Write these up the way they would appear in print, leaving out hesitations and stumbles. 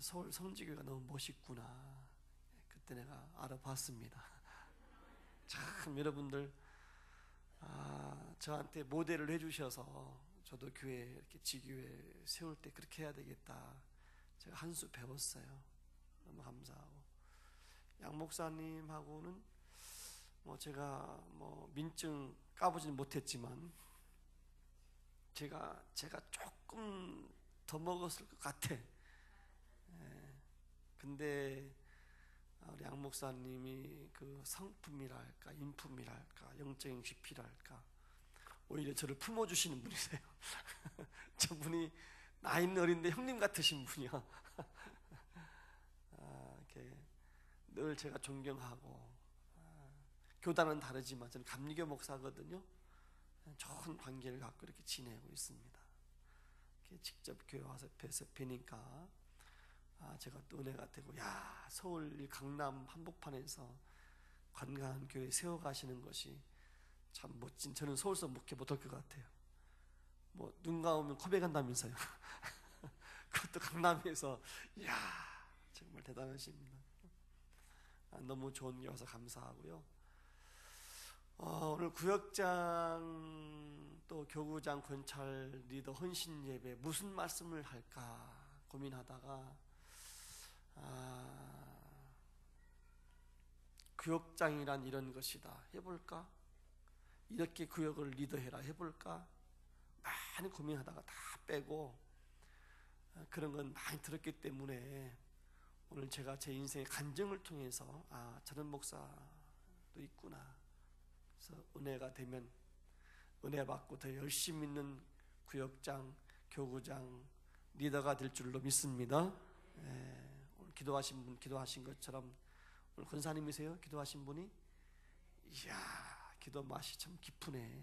서울 성지교회가 너무 멋있구나. 그때 내가 알아봤습니다. 참 여러분들 저한테 모델을 해주셔서 저도 교회 이렇게 지교회 세울 때 그렇게 해야 되겠다. 제가 한 수 배웠어요. 너무 감사하고, 양 목사님하고는 제가 민증 까보지는 못했지만 제가 조금 더 먹었을 것 같아. 근데 우리 양 목사님이 그 성품이랄까 인품이랄까 영적인 깊이랄까 오히려 저를 품어주시는 분이세요. 저분이 나이는 어린데 형님 같으신 분이요. 이렇게 늘 제가 존경하고, 교단은 다르지만 저는 감리교 목사거든요. 좋은 관계를 갖고 이렇게 지내고 있습니다. 이렇게 직접 교회 와서 뵈니까 제가 또 은혜가 되고, 서울 강남 한복판에서 건강한 교회 세워가시는 것이 참 멋진, 저는 서울서 목회 못할 것 같아요. 눈 감으면 코백한다면서요. 그것도 강남에서. 정말 대단하십니다. 너무 좋은 게 와서 감사하고요. 오늘 구역장 또 교구장 권찰 리더 헌신 예배 무슨 말씀을 할까 고민하다가 구역장이란 이런 것이다 해볼까? 이렇게 구역을 리더해라 해볼까? 많이 고민하다가 다 빼고, 그런 건 많이 들었기 때문에 오늘 제가 제 인생의 간증을 통해서 저런 목사도 있구나. 그래서 은혜가 되면 은혜 받고 더 열심히 있는 구역장, 교구장, 리더가 될 줄로 믿습니다. 오늘 기도하신 분 기도하신 것처럼, 오늘 권사님이세요? 기도하신 분이? 이야, 기도 맛이 참 깊으네.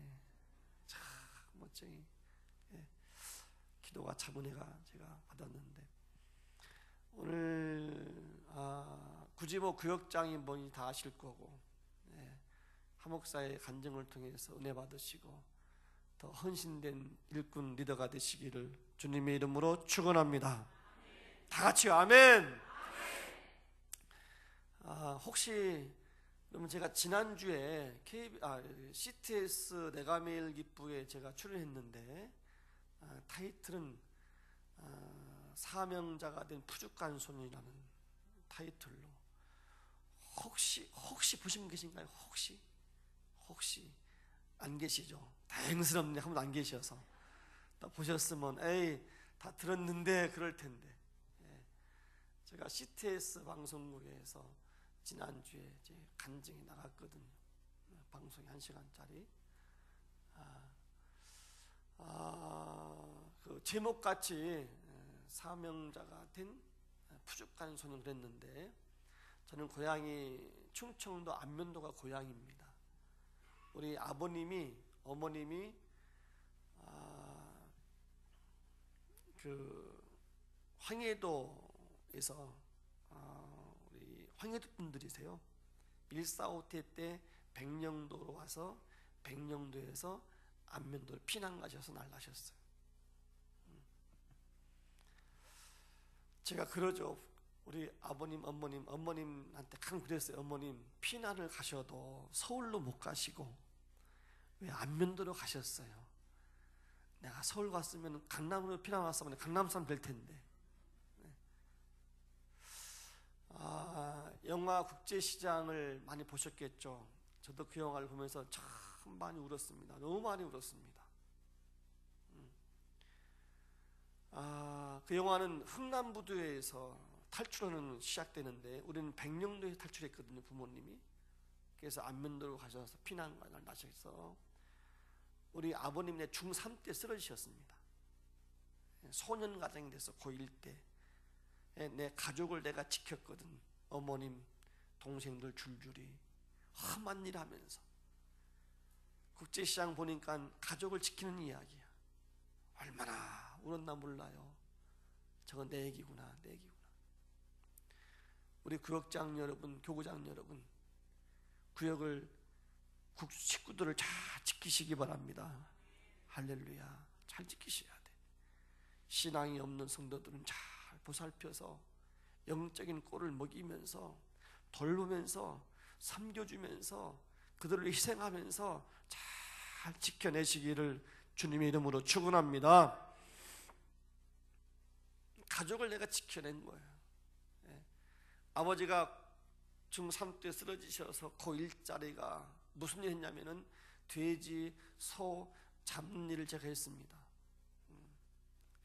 참 멋쟁이. 기도가 참 은혜가 제가 받았는데, 오늘 굳이 구역장이 뭐니 다 아실 거고, 한 목사의 간증을 통해서 은혜 받으시고 더 헌신된 일꾼 리더가 되시기를 주님의 이름으로 축원합니다. 다 같이 아멘. 혹시 그러면 제가 지난주에 CTS 내가메일 기부에 제가 출연했는데, 타이틀은 사명자가 된 푸죽한 손이라는 타이틀로, 혹시 보신 분 계신가요? 혹시 안 계시죠? 다행스럽네. 한 분 안 계셔서. 다 보셨으면 다 들었는데 그럴 텐데, 제가 CTS 방송국에서 지난주에 제 간증이 나갔거든요. 방송이 1시간짜리. 그 제목같이 사명자가 된 푸죽한 소년 그랬는데, 저는 고향이 충청도 안면도가 고향입니다. 우리 어머님이 그 황해도에서 우리 황해도 분들이세요. 1.4.5태 때 백령도로 와서 백령도에서 안면도로 피난 가셔서 날라셨어요. 제가 그러죠. 우리 어머님한테 강 그랬어요. 어머님, 피난을 가셔도 서울로 못 가시고 왜 안면도로 가셨어요? 내가 서울 갔으면 강남으로 피난 왔으면 강남 사람 될 텐데. 영화 국제시장을 많이 보셨겠죠. 저도 그 영화를 보면서 참 많이 울었습니다. 너무 많이 울었습니다. 그 영화는 흥남부두에서 탈출하는 시작되는데, 우리는 백령도에 탈출했거든요, 부모님이. 그래서 안면도로 가셔서 피난을 나셔서 우리 아버님 중3 때 쓰러지셨습니다. 소년가정이 돼서 고1 때 내 가족을 내가 지켰거든. 어머님, 동생들 줄줄이 험한 일 하면서. 국제시장 보니까 가족을 지키는 이야기야. 얼마나 울었나 몰라요. 저건 내 얘기구나. 우리 구역장 여러분, 교구장 여러분, 구역을 식구들을 잘 지키시기 바랍니다. 할렐루야. 잘 지키셔야 돼. 신앙이 없는 성도들은 잘 보살펴서 영적인 꼴을 먹이면서 돌보면서 섬겨주면서 그들을 희생하면서 잘 지켜내시기를 주님의 이름으로 축원합니다. 가족을 내가 지켜낸 거예요. 아버지가 중3 때 쓰러지셔서 고1짜리가 무슨 일 했냐면은 돼지, 소 잡는 일을 제가 했습니다.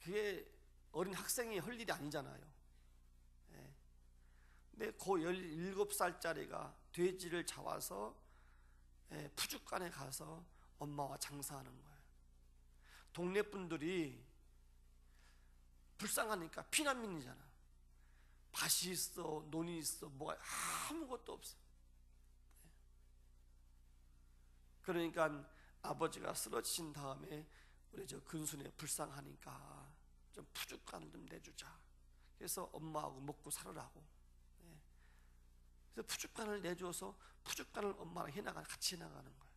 그게 어린 학생이 할 일이 아니잖아요. 근데 고 17살짜리가 돼지를 잡아서 푸주간에 가서 엄마와 장사하는 거예요. 동네 분들이 불쌍하니까, 피난민이잖아. 밭이 있어, 논이 있어, 뭐가 아무것도 없어. 그러니까 아버지가 쓰러지신 다음에 우리 저 근순에 불쌍하니까 좀 푸주간을 좀 내주자. 그래서 엄마하고 먹고 살으라고. 그래서 푸주간을 내줘서 푸주간을 엄마랑 같이 해나가는 거예요.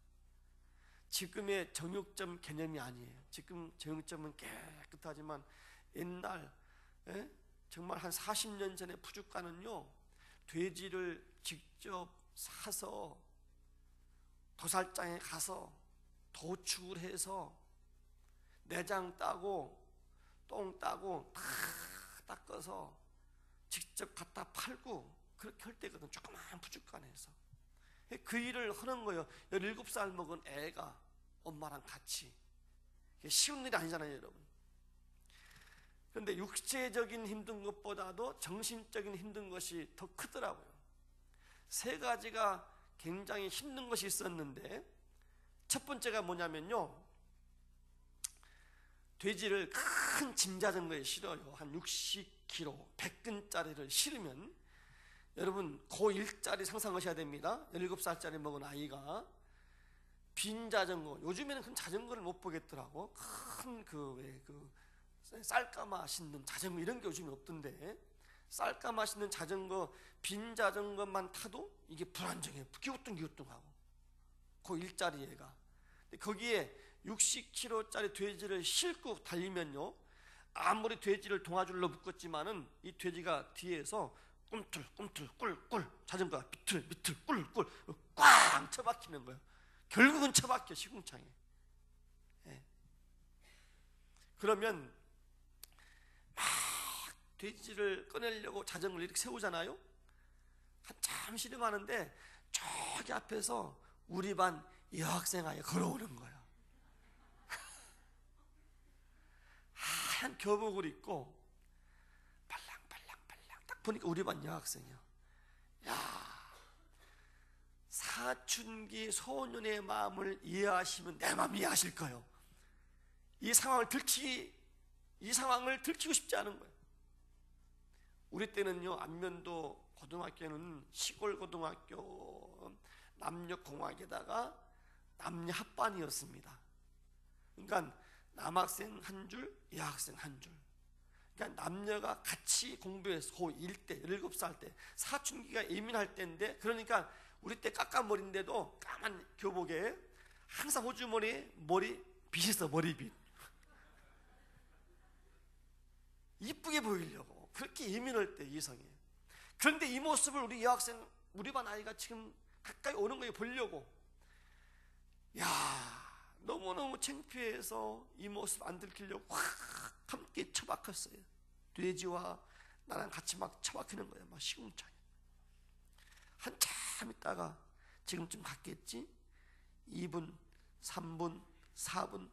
지금의 정육점 개념이 아니에요. 지금 정육점은 깨끗하지만 옛날 정말 한 40년 전에 푸주간은요, 돼지를 직접 사서 도살장에 가서 도축을 해서 내장 따고 똥 따고 다 닦아서 직접 갖다 팔고 그렇게 할 때거든. 조그마한 푸주간에서 그 일을 하는 거예요. 17살 먹은 애가 엄마랑 같이. 쉬운 일이 아니잖아요, 여러분. 그런데 육체적인 힘든 것보다도 정신적인 힘든 것이 더 크더라고요. 세 가지가 굉장히 힘든 것이 있었는데, 첫 번째가 뭐냐면요, 돼지를 큰 짐 자전거에 실어요. 한 60kg, 100근짜리를 실으면, 여러분 고1짜리 상상하셔야 됩니다. 17살짜리 먹은 아이가 빈 자전거, 요즘에는 큰 자전거를 못 보겠더라고. 큰 쌀까마 싣는 자전거 이런 게 요즘에 없던데, 쌀까마 싣는 자전거, 빈 자전거만 타도 이게 불안정해요. 기우뚱기우뚱하고. 고1짜리 애가. 거기에 60kg짜리 돼지를 싣고 달리면요, 아무리 돼지를 동아줄로 묶었지만은 이 돼지가 뒤에서 꿈틀꿈틀 꿀꿀, 자전거가 비틀비틀 꿀꿀 꽝 처박히는 거예요. 결국은 처박혀, 시궁창에. 그러면 막 돼지를 꺼내려고 자전거를 이렇게 세우잖아요. 한참 씨름하는데 저기 앞에서 우리 반 여학생 아이가 걸어오는 거예요. 하얀 교복을 입고 발랑발랑발랑, 딱 보니까 우리 반 여학생이요. 야, 사춘기 소년의 마음을 이해하시면 내 마음 이해하실 거예요. 이 상황을 들키고 싶지 않은 거예요. 우리 때는요, 안면도 고등학교는 시골 고등학교, 남녀공학에다가 남녀 합반이었습니다. 그러니까 남학생 한 줄, 여학생 한 줄. 그러니까 남녀가 같이 공부해서 고1 때, 17살 때, 사춘기가 예민할 때인데, 그러니까 우리 때 까까머리인데도 까만 교복에 항상 호주머니에 머리빗 있어, 머리빗. 이쁘게 보이려고 그렇게 예민할 때 이성에. 그런데 이 모습을 우리 여학생, 우리 반 아이가 지금 가까이 오는 거예요, 보려고. 야, 너무너무 창피해서 이 모습 안 들키려고 확 함께 처박혔어요. 돼지와 나랑 같이 막 처박히는 거예요, 막 시궁창에. 한참 있다가 지금쯤 갔겠지? 2분, 3분, 4분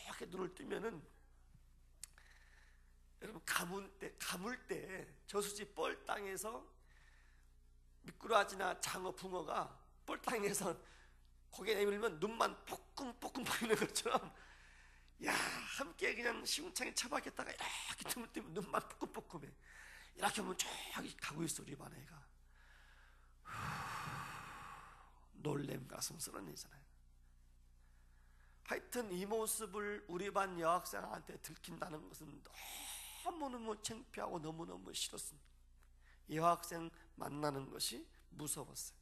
이렇게 눈을 뜨면은, 여러분 가물 때 저수지 뻘땅에서 미꾸라지나 장어, 붕어가 뻘땅에서 고개 내밀면 눈만 뽀끔뽀끔 보이는 것처럼, 야, 함께 그냥 시궁창에 처박혔다가 이렇게 눈을 뜨면 눈만 뽀끔뽀끔해. 이렇게 하면 저기 가고 있어, 우리 반 애가. 놀램 가슴스러운 일이잖아요. 하여튼 이 모습을 우리 반 여학생한테 들킨다는 것은 너무너무 창피하고 너무너무 싫었습니다. 여학생 만나는 것이 무서웠어요.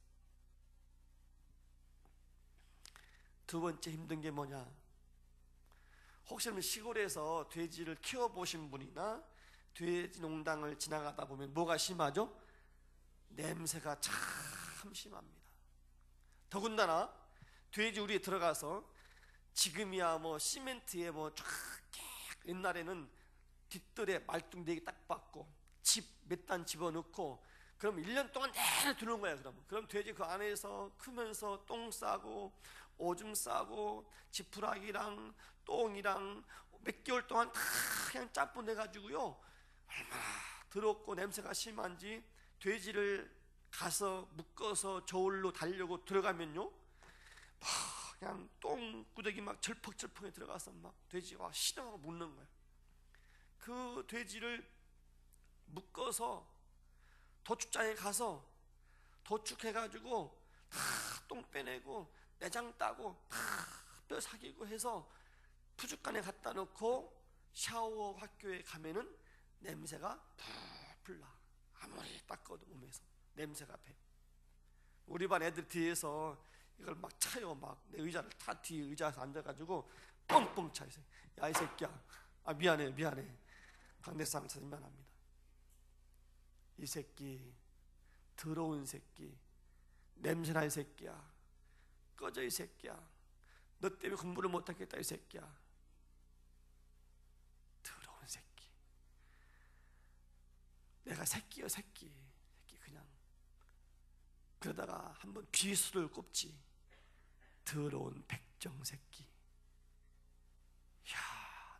두 번째 힘든 게 뭐냐? 혹시 시골에서 돼지를 키워보신 분이나 돼지 농장을 지나가다 보면 뭐가 심하죠? 냄새가 참 심합니다. 더군다나 돼지 우리에 들어가서 지금이야 뭐 시멘트에 뭐 쫙 옛날에는 뒷뜰에 말뚱대기 딱 박고 집 몇 단 집어넣고 그럼 1년 동안 내내 두는 거야. 그럼 돼지 그 안에서 크면서 똥 싸고 오줌 싸고 지푸라기랑 똥이랑 몇 개월 동안 다 그냥 짬뽕 내가지고요, 얼마나 더럽고 냄새가 심한지 돼지를 가서 묶어서 저울로 달려고 들어가면요, 그냥 똥구더기 막 절퍽절퍽에 들어가서 막 돼지가 시동하고 묶는 거예요. 그 돼지를 묶어서 도축장에 가서 도축해가지고 다 똥 빼내고 내장 따고 다 뼈 사기고 해서 푸죽간에 갖다 놓고 샤워 학교에 가면은 냄새가 풀풀 나. 아무리 닦아도 몸에서 냄새가 배. 우리 반 애들 뒤에서 이걸 막 차요. 막 내 의자를 다 뒤에 의자에서 앉아가지고 뻥뻥 차 있어요. 야, 이 새끼야, 아 미안해 강대상 사진 미안합니다. 이 새끼 더러운 새끼, 냄새나 이 새끼야, 꺼져 이 새끼야, 너 때문에 공부를 못하겠다 이 새끼야, 더러운 새끼. 내가 새끼요 새끼 그냥 그러다가 한번 비수를 꼽지. 더러운 백정 새끼. 이야,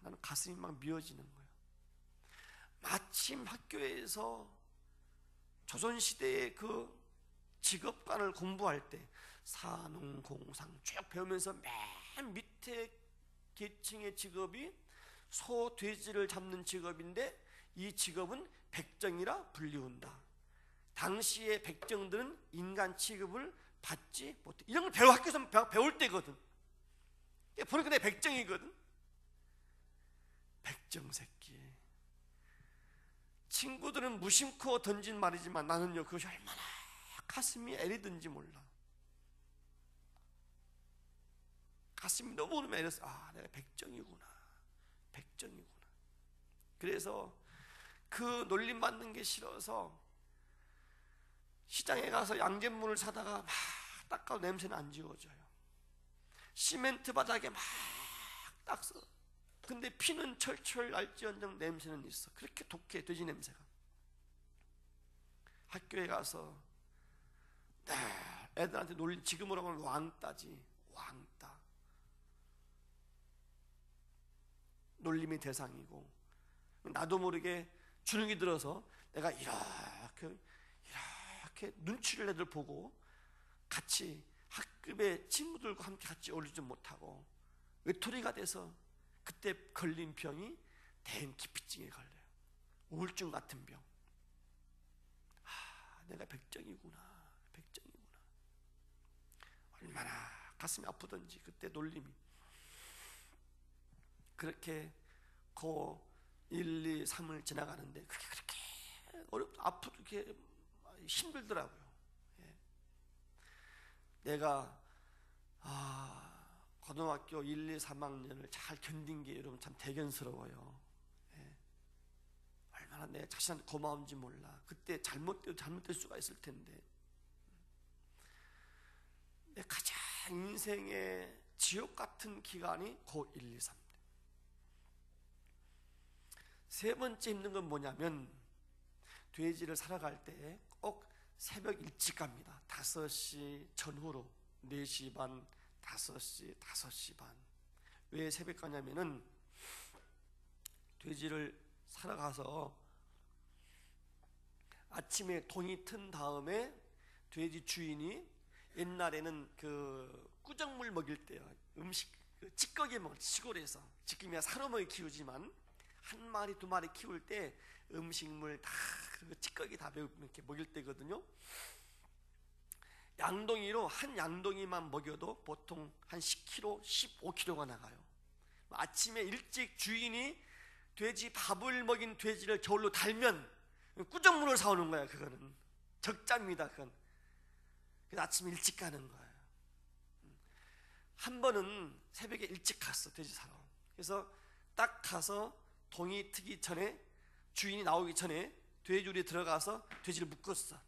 나는 가슴이 막 미어지는 거예요. 마침 학교에서 조선시대의 그 직업관을 공부할 때 산웅공상 쭉 배우면서 맨 밑에 계층의 직업이 소, 돼지를 잡는 직업인데 이 직업은 백정이라 불리운다. 당시의 백정들은 인간 취급을 받지 못해. 이런 걸 학교에서 배울 때거든. 보니까 내 백정이거든. 백정 새끼. 친구들은 무심코 던진 말이지만 나는요, 그것이 얼마나 가슴이 애리든지 몰라. 가슴이 너무 애렸어. 아, 내가 백정이구나. 그래서 그 놀림 받는 게 싫어서 시장에 가서 양잿물을 사다가 막 닦아도 냄새는 안 지워져요. 시멘트 바닥에 막 닦어. 근데 피는 철철 날지언정 냄새는 있어. 그렇게 독해, 돼지 냄새가. 학교에 가서 애들한테 놀림, 지금으로 하면 왕따지. 왕따. 놀림의 대상이고, 나도 모르게 주눅이 들어서 내가 이렇게 눈치를 애들 보고 같이 학급의 친구들과 함께 같이 어울리지 못하고 외톨이가 돼서 그때 걸린 병이 대인기피증에 걸려요. 우울증 같은 병. 아, 내가 백정이구나. 얼마나 가슴이 아프던지 그때 놀림이. 그렇게 고 1, 2, 3을 지나가는데 그게 그렇게 아프게 힘들더라고요. 예. 내가 고등학교 1, 2, 3학년을 잘 견딘 게 여러분 참 대견스러워요. 예. 얼마나 내 자신한테 고마운지 몰라. 그때 잘못될 수가 있을 텐데. 내 가장 인생의 지옥 같은 기간이 고 1, 2, 3. 세 번째 힘든 건 뭐냐면 돼지를 사러 갈 때 꼭 새벽 일찍 갑니다. 5시 전후로 4시 반, 5시, 5시 반. 왜 새벽 가냐면은 돼지를 사러 가서 아침에 동이 튼 다음에 돼지 주인이 옛날에는 그 꾸정물 먹일 때요, 음식 찌꺼기 먹을 때 시골에서 지금이야 사료먹이 키우지만 한 마리 두 마리 키울 때 음식물 다 찌꺼기 다 이렇게 먹일 때거든요. 양동이로 한 양동이만 먹여도 보통 한 10kg, 15kg가 나가요. 아침에 일찍 주인이 돼지 밥을 먹인 돼지를 저울로 달면 꾸정물을 사오는 거야. 그거는 적자입니다. 그건. 그래서 아침에 일찍 가는 거예요. 한 번은 새벽에 일찍 갔어, 돼지 사러. 그래서 딱 가서 동이 트기 전에 주인이 나오기 전에 돼지우리에 들어가서 돼지를 묶었어.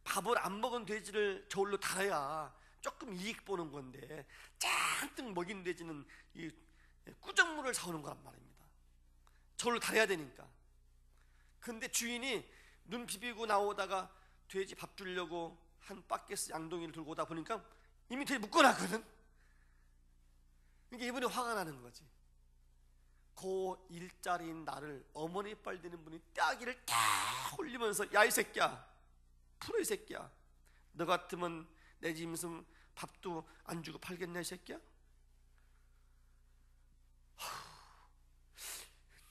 밥을 안 먹은 돼지를 저울로 달아야 조금 이익 보는 건데 잔뜩 먹인 돼지는 이 꾸정물을 사오는 거란 말입니다. 저울로 달아야 되니까. 근데 주인이 눈 비비고 나오다가 돼지 밥 주려고 한 바켓 양동이를 들고 오다 보니까 이미 돼지 묶어놨거든. 그러니까 이분이 화가 나는 거지. 그 일자리인 나를 어머니 빨 되는 분이 따기를 딱 올리면서 야 이 새끼야, 풀어 이 새끼야, 너 같으면 내 짐승 밥도 안 주고 팔겠냐 이 새끼야?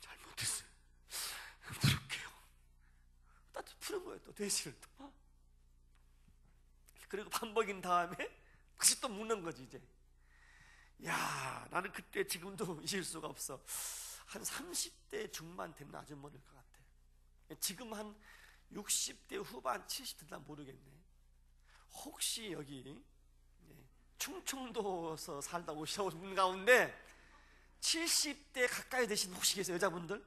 잘못했어요. 부를게요. 딱 푸는 거예요. 또 돼지를 또. 그리고 밥 먹인 다음에 다시 또 묶는 거지 이제. 야, 나는 그때 지금도 잊을 수가 없어. 한 30대 중반 되는 아주머니일 것 같아. 지금 한 60대 후반 70대 난 모르겠네. 혹시 여기 충청도에서 살다 오신 분 가운데 70대 가까이 되신 혹시 계세요? 여자분들?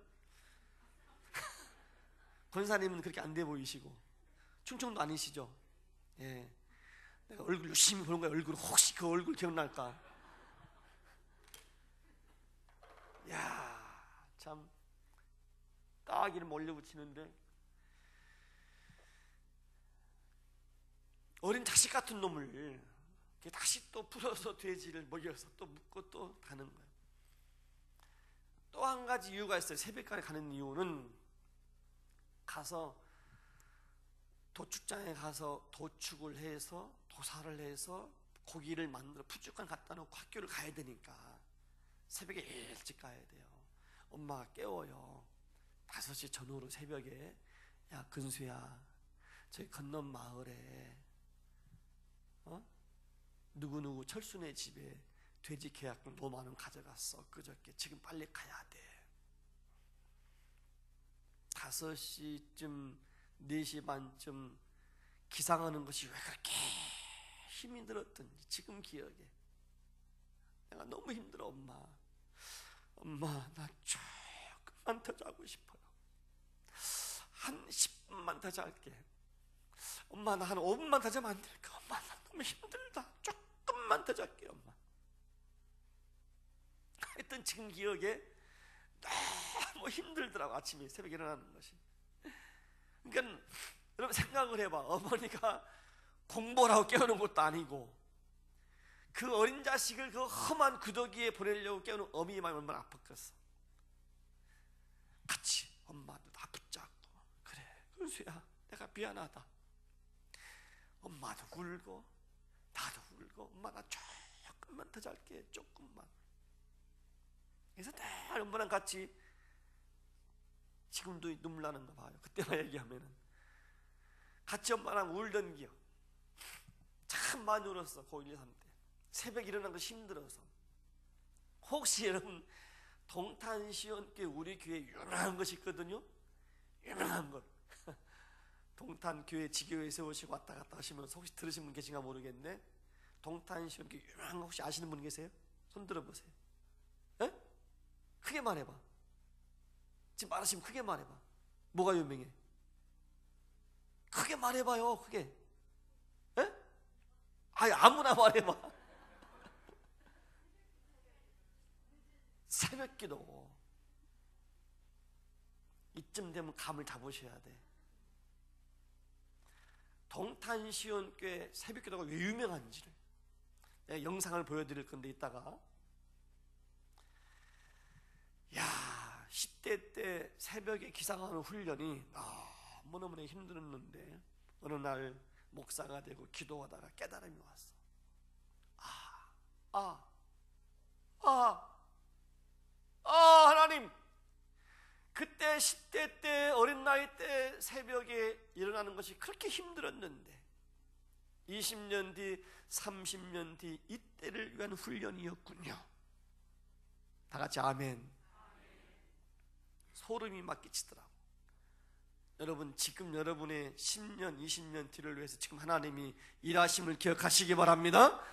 권사님은 그렇게 안 돼 보이시고 충청도 아니시죠? 예. 내가 얼굴 열심히 보는 거야. 얼굴 혹시 그 얼굴 기억날까? 야, 참 따기를 몰려붙이는데 어린 자식 같은 놈을 다시 또 풀어서 돼지를 먹여서 또 묶고 또 가는 거예요. 또 한 가지 이유가 있어요. 새벽까지 가는 이유는 가서 도축장에 가서 도축을 해서 도살을 해서 고기를 만들어 푸주간 갖다 놓고 학교를 가야 되니까 새벽에 일찍 가야 돼요. 엄마가 깨워요. 5시 전후로 새벽에 야 근수야, 저기 건넌 마을에 누구누구 철순의 집에 돼지 계약금 5만 원 가져갔어. 그저께. 지금 빨리 가야 돼. 5시쯤 4시 반쯤 기상하는 것이 왜 그렇게 힘이 들었던지 지금 기억에. 내가 너무 힘들어. 엄마 나 조금만 더 자고 싶어요. 한 10분만 더 잘게. 엄마 나 한 5분만 더 자면 안 될까? 엄마 나 너무 힘들다. 조금만 더 잘게 엄마. 하여튼 지금 기억에 너무 힘들더라고. 아침에 새벽에 일어나는 것이. 그러니까 여러분 생각을 해봐. 어머니가 공부라고 깨우는 것도 아니고 그 어린 자식을 그 험한 구더기에 보내려고 깨우는 어미의 마음이 얼마나 아팠겠어. 같이 엄마도 다 붙잡고 그래 근수야 내가 미안하다. 엄마도 울고 나도 울고 엄마 나 조금만 더 잘게 조금만. 그래서 늘 엄마랑 같이 지금도 눈물 나는 거 봐요. 그때만 얘기하면은 같이 엄마랑 울던 기억. 참 많이 울었어. 고1, 2, 3 때 새벽에 일어난 거 힘들어서. 혹시 여러분 동탄시원교회 우리 교회 유명한 것이 있거든요. 유명한 것. 동탄교회 지교회 세우시고 왔다 갔다 하시면서 혹시 들으신 분 계신가 모르겠네. 동탄시원교회 유명한 거 혹시 아시는 분 계세요? 손 들어보세요. 에? 크게 말해봐. 지금 말하시면 크게 말해봐. 뭐가 유명해? 크게 말해봐요. 크게. 에? 아니 아무나 말해봐. 새벽기도. 이쯤 되면 감을 잡으셔야 돼. 동탄시원교회 새벽기도가 왜 유명한지를 내가 영상을 보여드릴 건데 이따가. 야, 10대 때 새벽에 기상하는 훈련이 너무너무 힘들었는데 어느 날 목사가 되고 기도하다가 깨달음이 왔어. 하나님, 그때 10대 때 어린 나이 때 새벽에 일어나는 것이 그렇게 힘들었는데 20년 뒤 30년 뒤 이때를 위한 훈련이었군요. 다 같이 아멘. 소름이 막 끼치더라고. 여러분 지금 여러분의 10년 20년 뒤를 위해서 지금 하나님이 일하심을 기억하시기 바랍니다.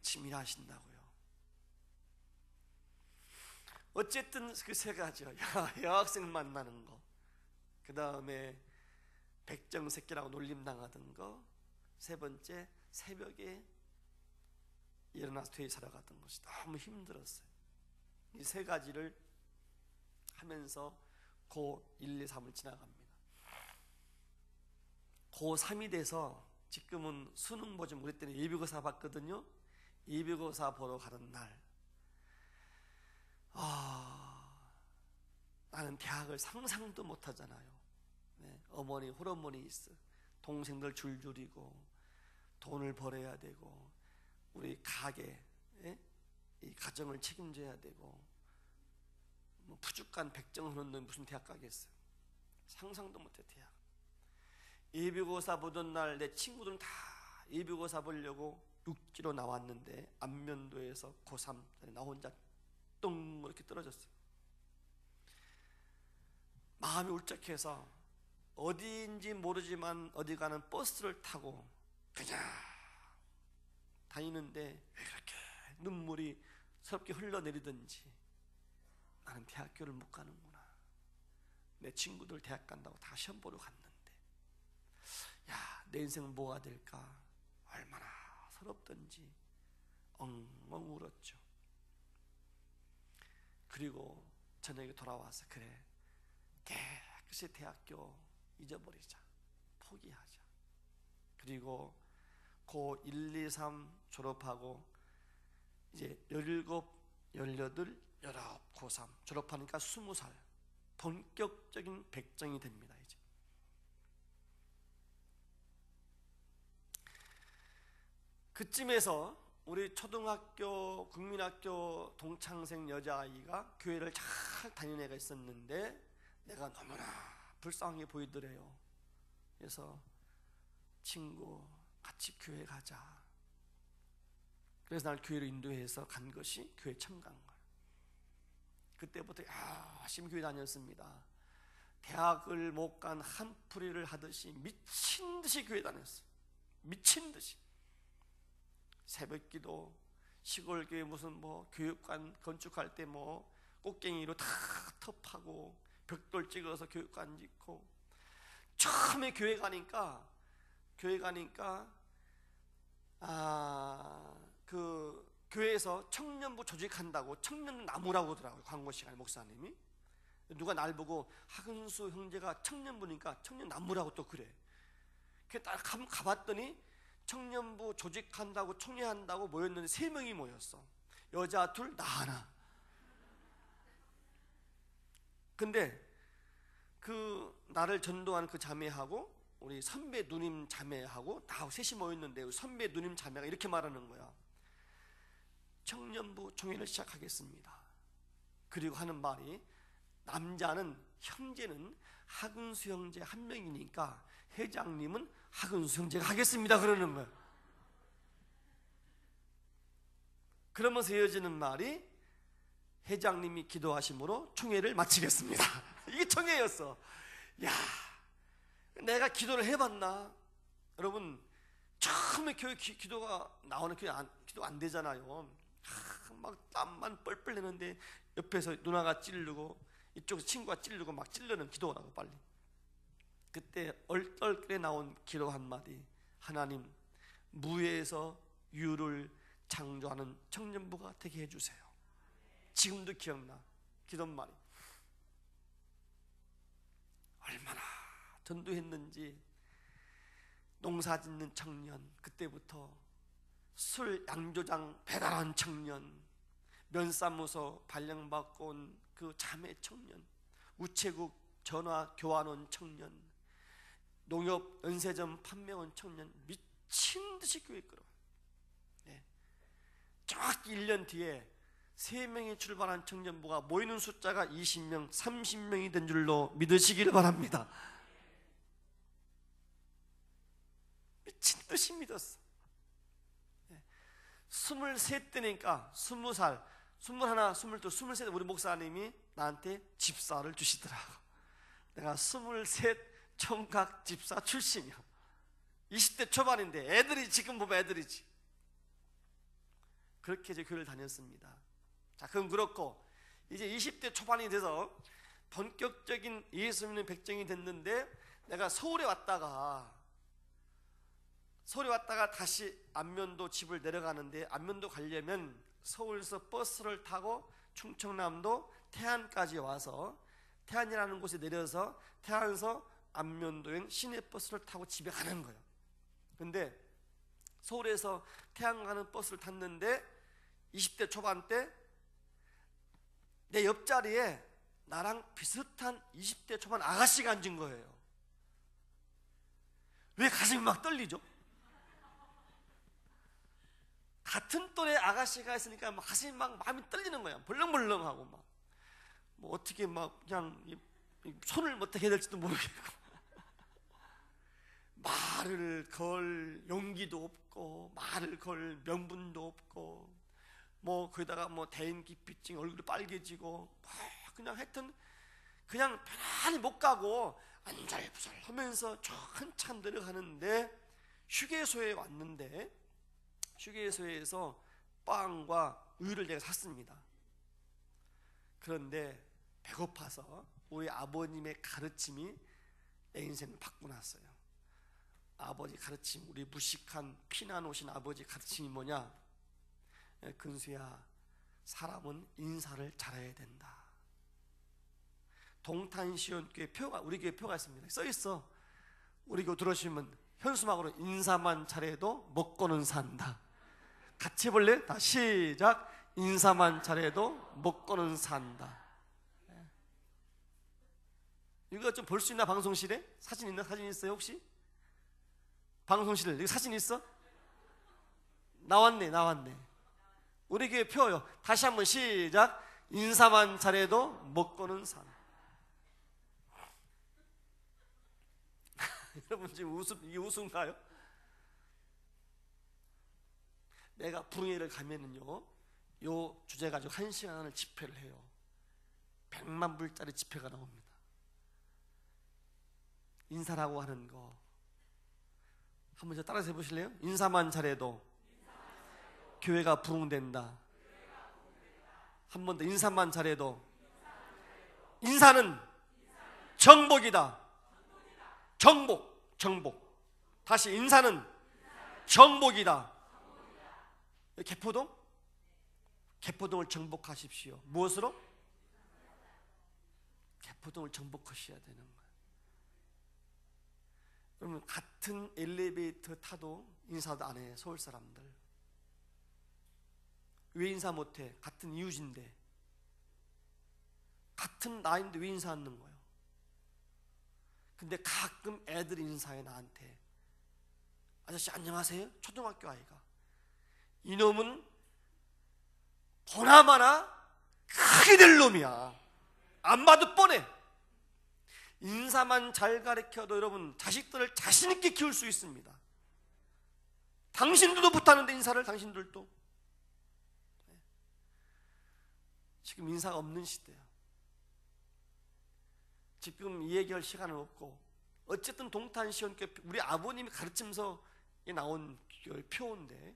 지금 일하신다고요. 어쨌든 그 세 가지요. 여학생 만나는 거, 그 다음에 백정 새끼라고 놀림 당하던 거, 세 번째 새벽에 일어나서 퇴사하러 갔던 것이 너무 힘들었어요. 이 세 가지를 하면서 고 1, 2, 3을 지나갑니다. 고 3이 돼서 지금은 수능 보지, 우리 때는 예비고사 봤거든요. 예비고사 보러 가는 날, 나는 대학을 상상도 못 하잖아요. 네, 어머니 홀어머니 있어, 동생들 줄줄이고 돈을 벌어야 되고 우리 가게, 이 가정을 책임져야 되고 뭐 푸죽한 백정을 얻는 무슨 대학 가겠어요. 상상도 못해. 대학 예비고사 보던 날 내 친구들은 다 예비고사 보려고 육지로 나왔는데 안면도에서 고3 나 혼자 똥 이렇게 떨어졌어요. 마음이 울적해서 어디인지 모르지만 어디 가는 버스를 타고 그냥 다니는데 왜 그렇게 눈물이 서럽게 흘러내리든지 나는 대학교를 못 가는구나. 내 친구들 대학 간다고 다 시험 보러 갔는데 내 인생은 뭐가 될까 얼마나 서럽던지 엉엉 울었죠. 그리고 저녁에 돌아와서 그래, 깨끗이 대학교 잊어버리자, 포기하자. 그리고 고 1, 2, 3 졸업하고 이제 17, 18, 19, 고3 졸업하니까 20살 본격적인 백정이 됩니다. 이제 그쯤에서 우리 초등학교 국민학교 동창생 여자아이가 교회를 잘 다니는 애가 있었는데 내가 너무나 불쌍하게 보이더래요. 그래서 친구 같이 교회 가자. 그래서 날 교회로 인도해서 간 것이 교회 처음 간 거예요. 그때부터 열심히 교회 다녔습니다. 대학을 못 간 한풀이를 하듯이 미친 듯이 교회 다녔어요. 미친 듯이. 새벽기도, 시골 교회 무슨 뭐 교육관 건축할 때 뭐 꽃갱이로 다 텁하고 벽돌 찍어서 교육관 짓고. 처음에 교회 가니까 그 교회에서 청년부 조직한다고 청년 나무라고 하더라고요. 광고 시간에 목사님이 누가 날 보고 하근수 형제가 청년부니까 청년 나무라고 또 그래. 그래서 딱 가봤더니 청년부 조직한다고 총회한다고 모였는데 3명이 모였어. 여자 2, 나 하나. 근데 그 나를 전도한 그 자매하고 우리 선배 누님 자매하고 다 셋이 모였는데 선배 누님 자매가 이렇게 말하는 거야. 청년부 총회를 시작하겠습니다. 그리고 하는 말이, 남자는 형제는 하근수 형제 한 명이니까 회장님은 하근수 형제가 하겠습니다 그러는 거야. 그러면서 이어지는 말이, 회장님이 기도하심으로 총회를 마치겠습니다. 이게 총회였어. 야, 내가 기도를 해봤나? 여러분, 처음에 교회 기도가 나오는 교회 기도 안 되잖아요. 막 땀만 뻘뻘 내는데 옆에서 누나가 찌르고 이쪽에서 친구가 찌르고 막 찔르는 기도라고 빨리. 그때 얼떨결에 나온 기도 한마디, 하나님 무에서 유를 창조하는 청년부가 되게 해주세요. 지금도 기억나 기도말이. 얼마나 전도했는지. 농사 짓는 청년, 그때부터 술 양조장 배달한 청년, 면사무소 발령받고 온 그 자매 청년, 우체국 전화 교환원 청년, 농협 연세점 판매원 청년, 미친 듯이 교회 끌어. 정확히 1년 뒤에 3명이 출발한 청년부가 모이는 숫자가 20명, 30명이 된 줄로 믿으시기를 바랍니다. 미친 듯이 믿었어. 23 때니까 20살, 21, 22, 23 우리 목사님이 나한테 집사를 주시더라고. 내가 23 총각 집사 출신이야. 20대 초반인데 애들이 지금 보면 애들이지. 그렇게 이제 교회를 다녔습니다. 자, 그건 그렇고 이제 20대 초반이 돼서 본격적인 예수 믿는 백정이 됐는데, 내가 서울에 왔다가 다시 안면도 집을 내려가는데, 안면도 가려면 서울에서 버스를 타고 충청남도 태안까지 와서 태안이라는 곳에 내려서 태안에서 안면도행 시내버스를 타고 집에 가는 거예요. 근데 서울에서 태안 가는 버스를 탔는데 20대 초반 때 내 옆자리에 나랑 비슷한 20대 초반 아가씨가 앉은 거예요. 왜 가슴이 막 떨리죠? 같은 또래 아가씨가 있으니까 막 가슴이 막 마음이 떨리는 거야. 벌렁벌렁하고 막 뭐 어떻게 막 그냥 손을 어떻게 해야 될지도 모르겠고 말을 걸 용기도 없고 말을 걸 명분도 없고 뭐 거기다가 뭐 대인기피증 얼굴이 빨개지고 그냥 하여튼 그냥 편안히 못 가고 안절부절 하면서 저 한참 내려가는데 휴게소에 왔는데, 휴게소에서 빵과 우유를 제가 샀습니다. 그런데 배고파서 우리 아버님의 가르침이 내 인생을 바꿔놨어요. 아버지 가르침, 우리 무식한 피난 오신 아버지 가르침이 뭐냐? 근수야, 사람은 인사를 잘해야 된다. 동탄시원교회 표가, 우리 교회 표가 있습니다. 써있어. 우리 교회 들어오시면 현수막으로 인사만 잘해도 먹고는 산다. 같이 해볼래? 다 시작. 인사만 잘해도 먹고는 산다. 이거 좀 볼 수 있나? 방송실에? 사진 있나? 사진 있어요 혹시? 방송실에 여기 사진 있어? 나왔네. 우리 교회 표요. 다시 한번 시작. 인사만 잘해도 먹고는 산다. 여러분 지금 이게 웃음가요? 내가 부흥회를 가면은요, 요 주제 가지고 1시간을 집회를 해요. 100만 불짜리 집회가 나옵니다. 인사라고 하는 거 한번 저 따라서 해보실래요? 인사만 잘해도 교회가 부흥된다. 한 번 더. 인사만 잘해도 인사는 정복이다. 정복. 다시 인사는 정복이다. 개포동을 정복하십시오. 무엇으로? 개포동을 정복하셔야 되는 거예요. 여러분 같은 엘리베이터 타도 인사도 안 해. 서울 사람들 왜 인사 못해? 같은 이웃인데, 같은 나이인데 왜 인사 안 하는 거예요? 근데 가끔 애들이 인사해. 나한테 아저씨 안녕하세요. 초등학교 아이가. 이놈은 보나마나 크게 될 놈이야. 안 봐도 뻔해. 인사만 잘 가르쳐도 여러분 자식들을 자신 있게 키울 수 있습니다. 당신들도 못하는데 인사를, 당신들도. 지금 인사가 없는 시대야. 지금 이 얘기할 시간은 없고, 어쨌든 동탄시원교회 우리 아버님이 가르치면서 나온 표인데,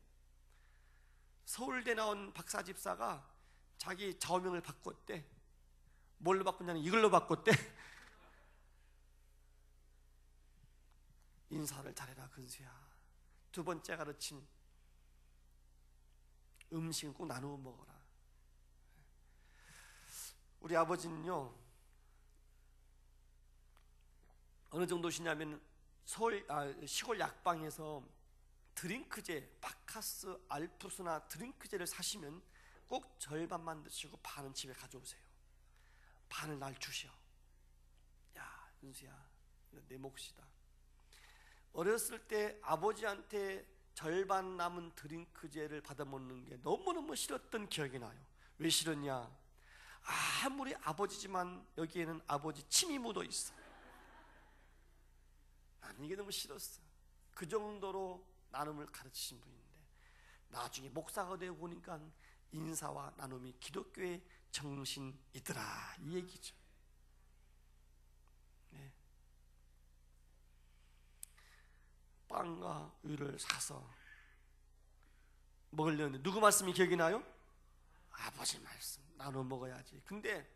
서울대 나온 박사 집사가 자기 좌우명을 바꿨대. 뭘로 바꿨냐면 이걸로 바꿨대. 인사를 잘해라 근수야. 두 번째 가르침, 음식은 꼭 나누어 먹어라. 우리 아버지는요 어느 정도시냐면 시골 약방에서 드링크제, 바카스, 알프스나 드링크제를 사시면 꼭 절반만 드시고 반은 집에 가져오세요. 반을 날 주셔. 야 은수야, 이거 내 몫이다. 어렸을 때 아버지한테 절반 남은 드링크제를 받아먹는 게 너무너무 싫었던 기억이 나요. 왜 싫었냐? 아무리 아버지지만 여기에는 아버지 침이 묻어 있어. 난 이게 너무 싫었어. 그 정도로 나눔을 가르치신 분인데, 나중에 목사가 되고 보니까 인사와 나눔이 기독교의 정신이더라, 이 얘기죠. 네. 빵과 우유를 사서 먹으려는데 누구 말씀이 기억이 나요? 아버지 말씀 나눠 먹어야지. 근데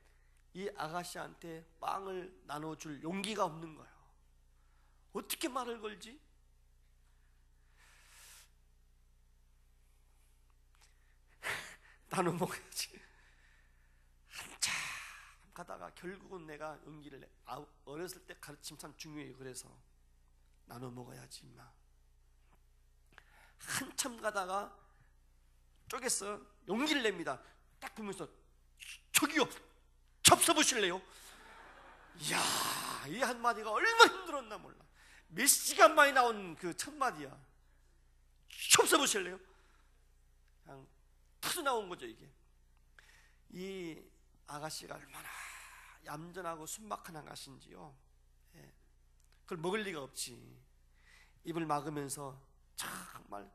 이 아가씨한테 빵을 나눠줄 용기가 없는 거예요. 어떻게 말을 걸지? 나눠 먹어야지. 한참 가다가 결국은 내가 용기를 내. 어렸을 때 가르침 참 중요해요. 그래서 나눠 먹어야지 임마. 한참 가다가 쪼개서 용기를 냅니다. 딱 보면서 저기요 접서 보실래요? 이야, 이 한마디가 얼마나 힘들었나 몰라. 몇 시간 만에 나온 그 첫 마디야. 접서 보실래요? 그냥 터져 나온 거죠. 이게 이 아가씨가 얼마나 얌전하고 순박한 아가씨인지요. 예. 그걸 먹을 리가 없지. 입을 막으면서 정말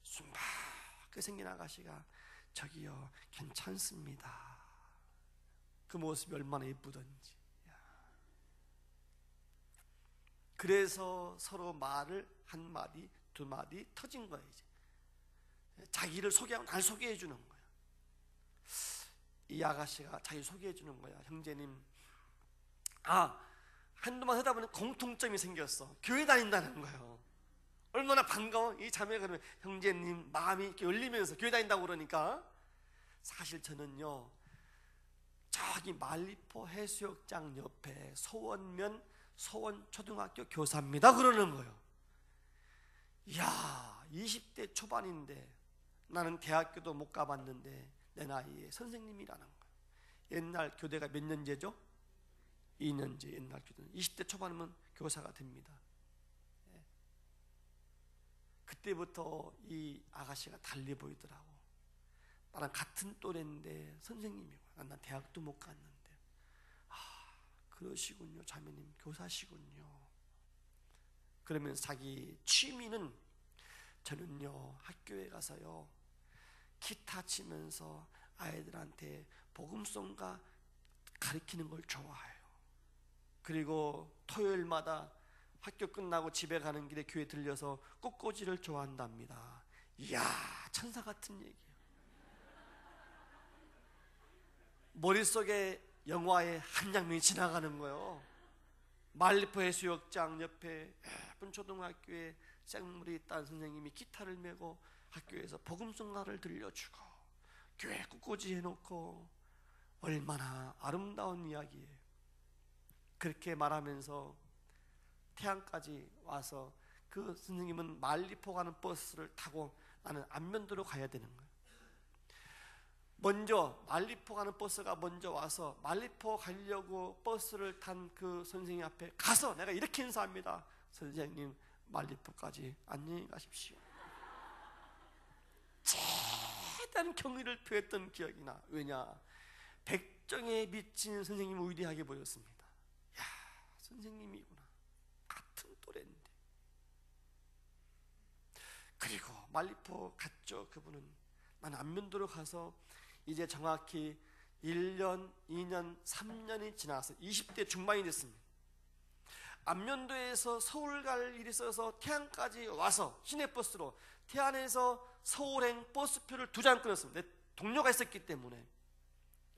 순박하게 생긴 아가씨가 저기요 괜찮습니다. 그 모습이 얼마나 예쁘던지. 그래서 서로 말을 한 마디 두 마디 터진 거예요. 이제 자기를 소개하고 날 소개해 주는 거야. 이 아가씨가 자기 소개해 주는 거야. 형제님, 한동안 하다 보니 공통점이 생겼어. 교회 다닌다는 거예요. 얼마나 반가워. 이 자매가 그러면 형제님 마음이 이렇게 열리면서 교회 다닌다고 그러니까, 사실 저는요 저기 말리포 해수욕장 옆에 소원면 소원초등학교 교사입니다 그러는 거예요. 이야, 20대 초반인데 나는 대학교도 못 가봤는데 내 나이에 선생님이라는 거예요. 옛날 교대가 몇 년제죠? 2년제. 옛날 교대는 20대 초반이면 교사가 됩니다. 그때부터 이 아가씨가 달리 보이더라고. 나랑 같은 또래인데 선생님이고, 난 대학도 못 갔는데. 그러시군요. 자매님 교사시군요. 그러면서 자기 취미는, 저는요 학교에 가서요 기타 치면서 아이들한테 복음성가 가르치는 걸 좋아해요. 그리고 토요일마다 학교 끝나고 집에 가는 길에 교회 들려서 꽃꽂이를 좋아한답니다. 이야, 천사 같은 얘기예요. 머릿속에 영화의 한 장면이 지나가는 거예요. 말리포 해수욕장 옆에 예쁜 초등학교에 생물이 있다는 선생님이 기타를 메고 학교에서 복음성가를 들려주고 교회 꽃꽂이 해놓고, 얼마나 아름다운 이야기예요. 그렇게 말하면서 태안까지 와서 그 선생님은 말리포 가는 버스를 타고 나는 안면도로 가야 되는 거예요. 먼저 말리포 가는 버스가 먼저 와서 말리포 가려고 버스를 탄 그 선생님 앞에 가서 내가 이렇게 인사합니다. 선생님 말리포까지 안녕히 가십시오. 최대한 경의를 표했던 기억이 나. 왜냐? 백정에 미친 선생님은 위대하게 보였습니다. 야, 선생님이구나. 같은 또래인데. 그리고 말리포 갔죠. 그분은. 난 안면도로 가서 이제 정확히 1년, 2년, 3년이 지나서 20대 중반이 됐습니다. 안면도에서 서울 갈 일이 있어서 태안까지 와서 시내버스로 태안에서 서울행 버스표를 2장 끊었습니다. 내 동료가 있었기 때문에.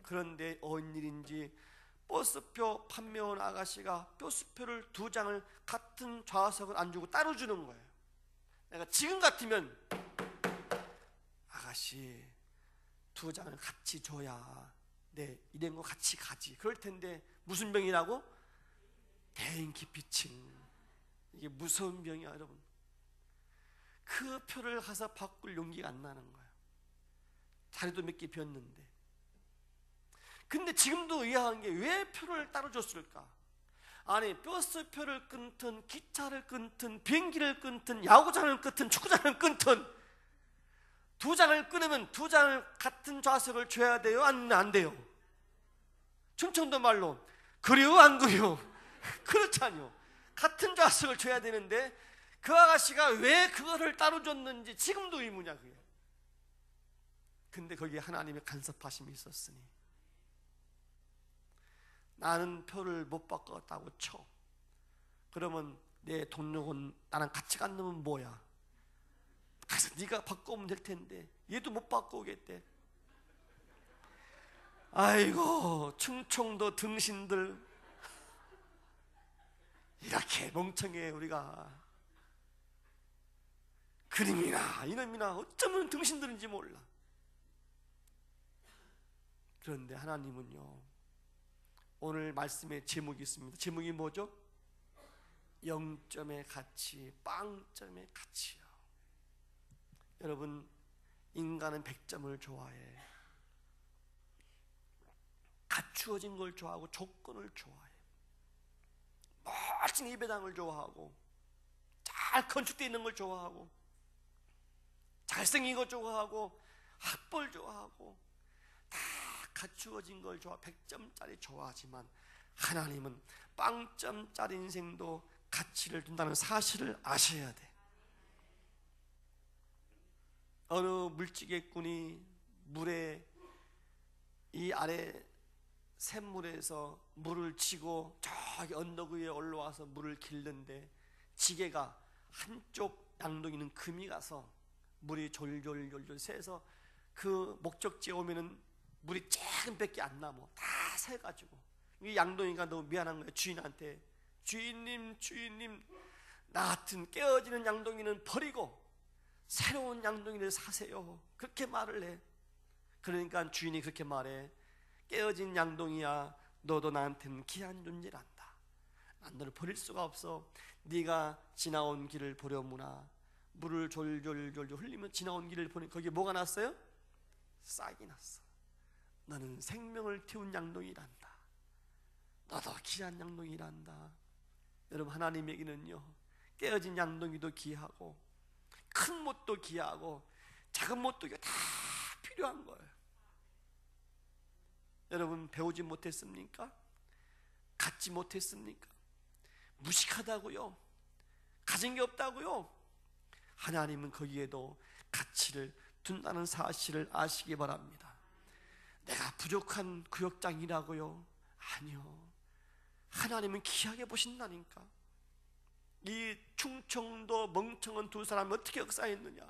그런데 어떤 일인지 버스표 판매원 아가씨가 버스표를 2장을 같은 좌석을 안 주고 따로 주는 거예요. 내가 지금 같으면 아가씨 2장을 같이 줘야 네 이런 거 같이 가지 그럴 텐데, 무슨 병이라고? 대인기피증. 이게 무서운 병이야 여러분. 그 표를 가서 바꿀 용기가 안 나는 거야. 자리도 몇 개 비었는데. 근데 지금도 의아한 게 왜 표를 따로 줬을까? 아니 버스표를 끊든 기차를 끊든 비행기를 끊든 야구장을 끊든 축구장을 끊든 2장을 끊으면 2장을 같은 좌석을 줘야 돼요? 안 돼요? 충청도 말로 그래요? 안 그래요? 그렇잖아요. 같은 좌석을 줘야 되는데 그 아가씨가 왜 그거를 따로 줬는지 지금도 의문이야 그게. 근데 거기에 하나님의 간섭하심이 있었으니, 나는 표를 못 바꿨다고 쳐. 그러면 내 동료는 나랑 같이 간 놈은 뭐야? 가서 네가 바꿔오면 될 텐데 얘도 못 바꿔오겠대. 아이고, 충청도 등신들 이렇게 멍청해. 우리가 그림이나 이놈이나 어쩌면 등신들인지 몰라. 그런데 하나님은요, 오늘 말씀에 제목이 있습니다. 제목이 뭐죠? 0점의 가치, 빵점의 가치요. 여러분, 인간은 100점을 좋아해. 갖추어진 걸 좋아하고 조건을 좋아해. 멋진 예배당을 좋아하고 잘 건축되어 있는 걸 좋아하고 잘생긴 거 좋아하고 학벌 좋아하고 다 갖추어진 걸 좋아 100점짜리 좋아하지만 하나님은 빵점짜리 인생도 가치를 둔다는 사실을 아셔야 돼. 어느 물지개꾼이 물에 이 아래 샘물에서 물을 치고 저기 언덕 위에 올라와서 물을 길는데 지게가 한쪽 양동이는 금이 가서 물이 졸졸졸졸 새서 그 목적지에 오면은 물이 조금밖에 안 남아. 다 새가지고 이 양동이가 너무 미안한 거예요. 주인한테, 주인님 나 같은 깨어지는 양동이는 버리고 새로운 양동이를 사세요. 그렇게 말을 해. 그러니까 주인이 그렇게 말해. 깨어진 양동이야, 너도 나한테는 귀한 존재란다. 난 너를 버릴 수가 없어. 네가 지나온 길을 보려무나 물을 졸졸졸졸 흘리면 지나온 길을 보니 거기에 뭐가 났어요? 싹이 났어. 너는 생명을 틔운 양동이란다. 너도 귀한 양동이란다. 여러분, 하나님에게는요, 깨어진 양동이도 귀하고 큰 못도 귀하고 작은 못도 다 필요한 거예요. 여러분, 배우지 못했습니까? 갖지 못했습니까? 무식하다고요? 가진 게 없다고요? 하나님은 거기에도 가치를 둔다는 사실을 아시기 바랍니다. 내가 부족한 구역장이라고요? 아니요. 하나님은 귀하게 보신다니까. 이 충청도 멍청한 두 사람이 어떻게 역사했느냐?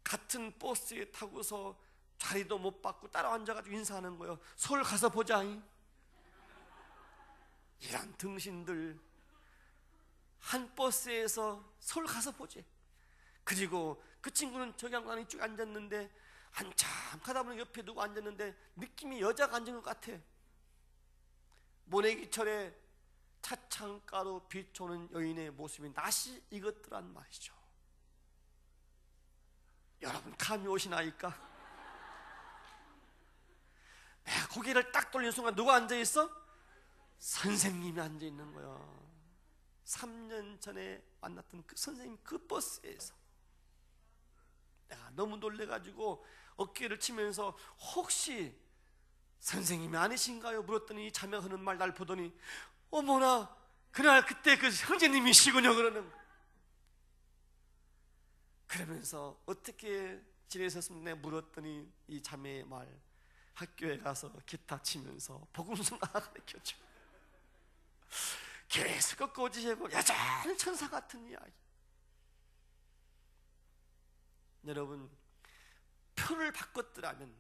같은 버스에 타고서 자리도 못 받고 따라 앉아가지고 인사하는 거예요. 서울 가서 보자. 이런 등신들 한 버스에서 서울 가서 보지. 그리고 그 친구는 저기 한강 이쪽에 앉았는데 한참 가다 보니 옆에 누구 앉았는데 느낌이 여자가 앉은 것 같아. 모내기철에 차창가로 비추는 여인의 모습이 낯이 익었더란 말이죠. 여러분, 감이 오시나이까? 내가 고개를 딱 돌리는 순간 누가 앉아있어? 선생님이 앉아있는 거야. 3년 전에 만났던 그 선생님 그 버스에서 내가 너무 놀래가지고 어깨를 치면서 혹시 선생님이 아니신가요? 물었더니 자매가 하는 말 날 보더니 어머나 그날 그때 그 형제님이시군요 그러는. 그러면서 어떻게 지내셨습니까? 내가 물었더니 이 자매의 말, 학교에 가서 기타 치면서 복음성가 가르쳐줘. 계속 꺾어지시고 여전히 천사 같은 이야기. 여러분, 표를 바꿨더라면,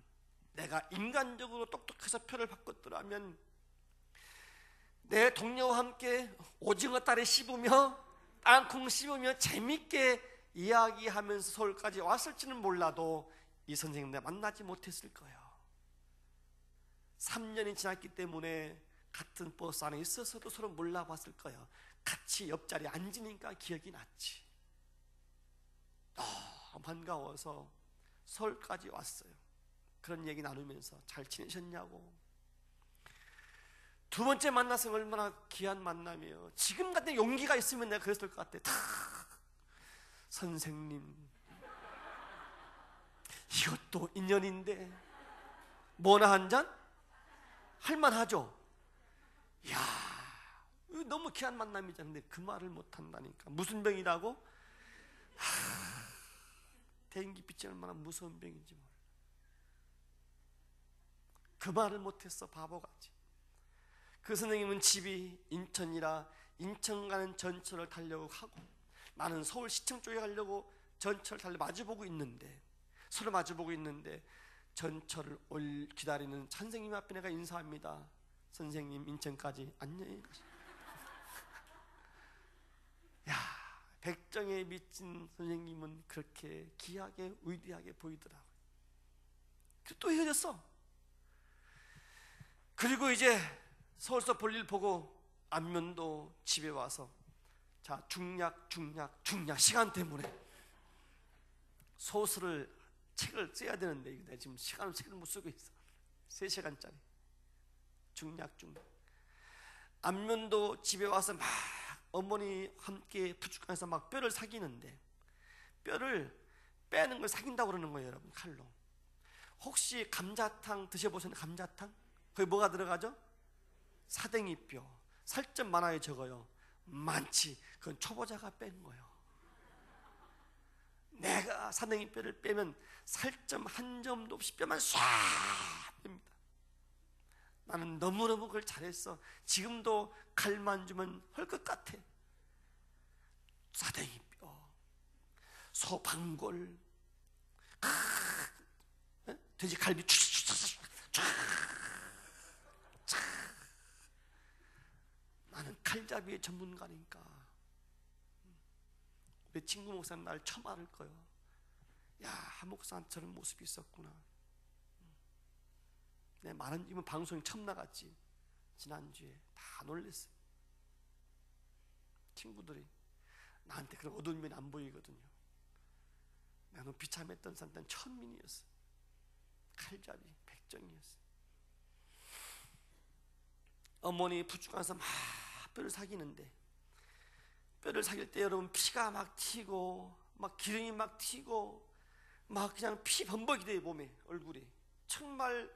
내가 인간적으로 똑똑해서 표를 바꿨더라면 내 동료와 함께 오징어 다리 씹으며 땅콩 씹으며 재밌게 이야기하면서 서울까지 왔을지는 몰라도 이 선생님 내가 만나지 못했을 거예요. 3년이 지났기 때문에 같은 버스 안에 있어서도 서로 몰라봤을 거예요. 같이 옆자리에 앉으니까 기억이 났지. 너무 반가워서 서울까지 왔어요. 그런 얘기 나누면서 잘 지내셨냐고. 두 번째 만나서 얼마나 귀한 만남이에요. 지금 같은 용기가 있으면 내가 그랬을 것 같아. 선생님, 이것도 인연인데 뭐나 한 잔? 할만하죠? 이야, 너무 귀한 만남이잖아. 근데 그 말을 못한다니까. 무슨 병이라고? 대인기빛이 얼마나 무서운 병인지 몰라. 그 말을 못했어. 바보같이. 그 선생님은 집이 인천이라 인천 가는 전철을 타려고 하고, 나는 서울 시청 쪽에 가려고 전철을 타려 마주보고 있는데, 서로 마주보고 있는데 전철을 기다리는 선생님 앞에 내가 인사합니다. 선생님 인천까지 안녕히 가십시오. 야, 백정에 미친 선생님은 그렇게 귀하게 위대하게 보이더라고요. 또 헤어졌어. 그리고 이제 서울서 볼일 보고 안면도 집에 와서 자, 중략 시간 때문에 소설을 책을 써야 되는데 내가 지금 책을 못 쓰고 있어. 3시간짜리 중략 안면도 집에 와서 막 어머니 함께 부축해서 막 뼈를 사귀는데, 뼈를 빼는 걸 사귄다고 그러는 거예요, 여러분. 칼로. 혹시 감자탕 드셔보셨나요? 감자탕? 거기 뭐가 들어가죠? 사댕이뼈. 살점 많아요, 적어요? 많지. 그건 초보자가 뺀 거예요. 내가 사댕이뼈를 빼면 살점 한 점도 없이 뼈만 쏴 뺍니다. 나는 너무너무 그걸 잘했어. 지금도 칼만 주면 할 것 같아. 사댕이뼈, 소방골, 돼지 갈비 나는 칼잡이의 전문가니까. 내 친구 목사님 날 처음 알을 거예요. 야, 한 목사는 저런 모습이 있었구나. 내 말은 이번 방송이 처음 나갔지. 지난주에 다 놀랬어요. 친구들이 나한테 그런 어두운 면이 안 보이거든요. 내가 너무 비참했던 사람들은 천민이었어. 칼잡이 백정이었어. 어머니 부축해서 막 뼈를 사귀는데, 뼈를 사귈 때 여러분 피가 막 튀고 막 기름이 막 튀고 막 그냥 피 범벅이 돼. 몸에, 얼굴이 정말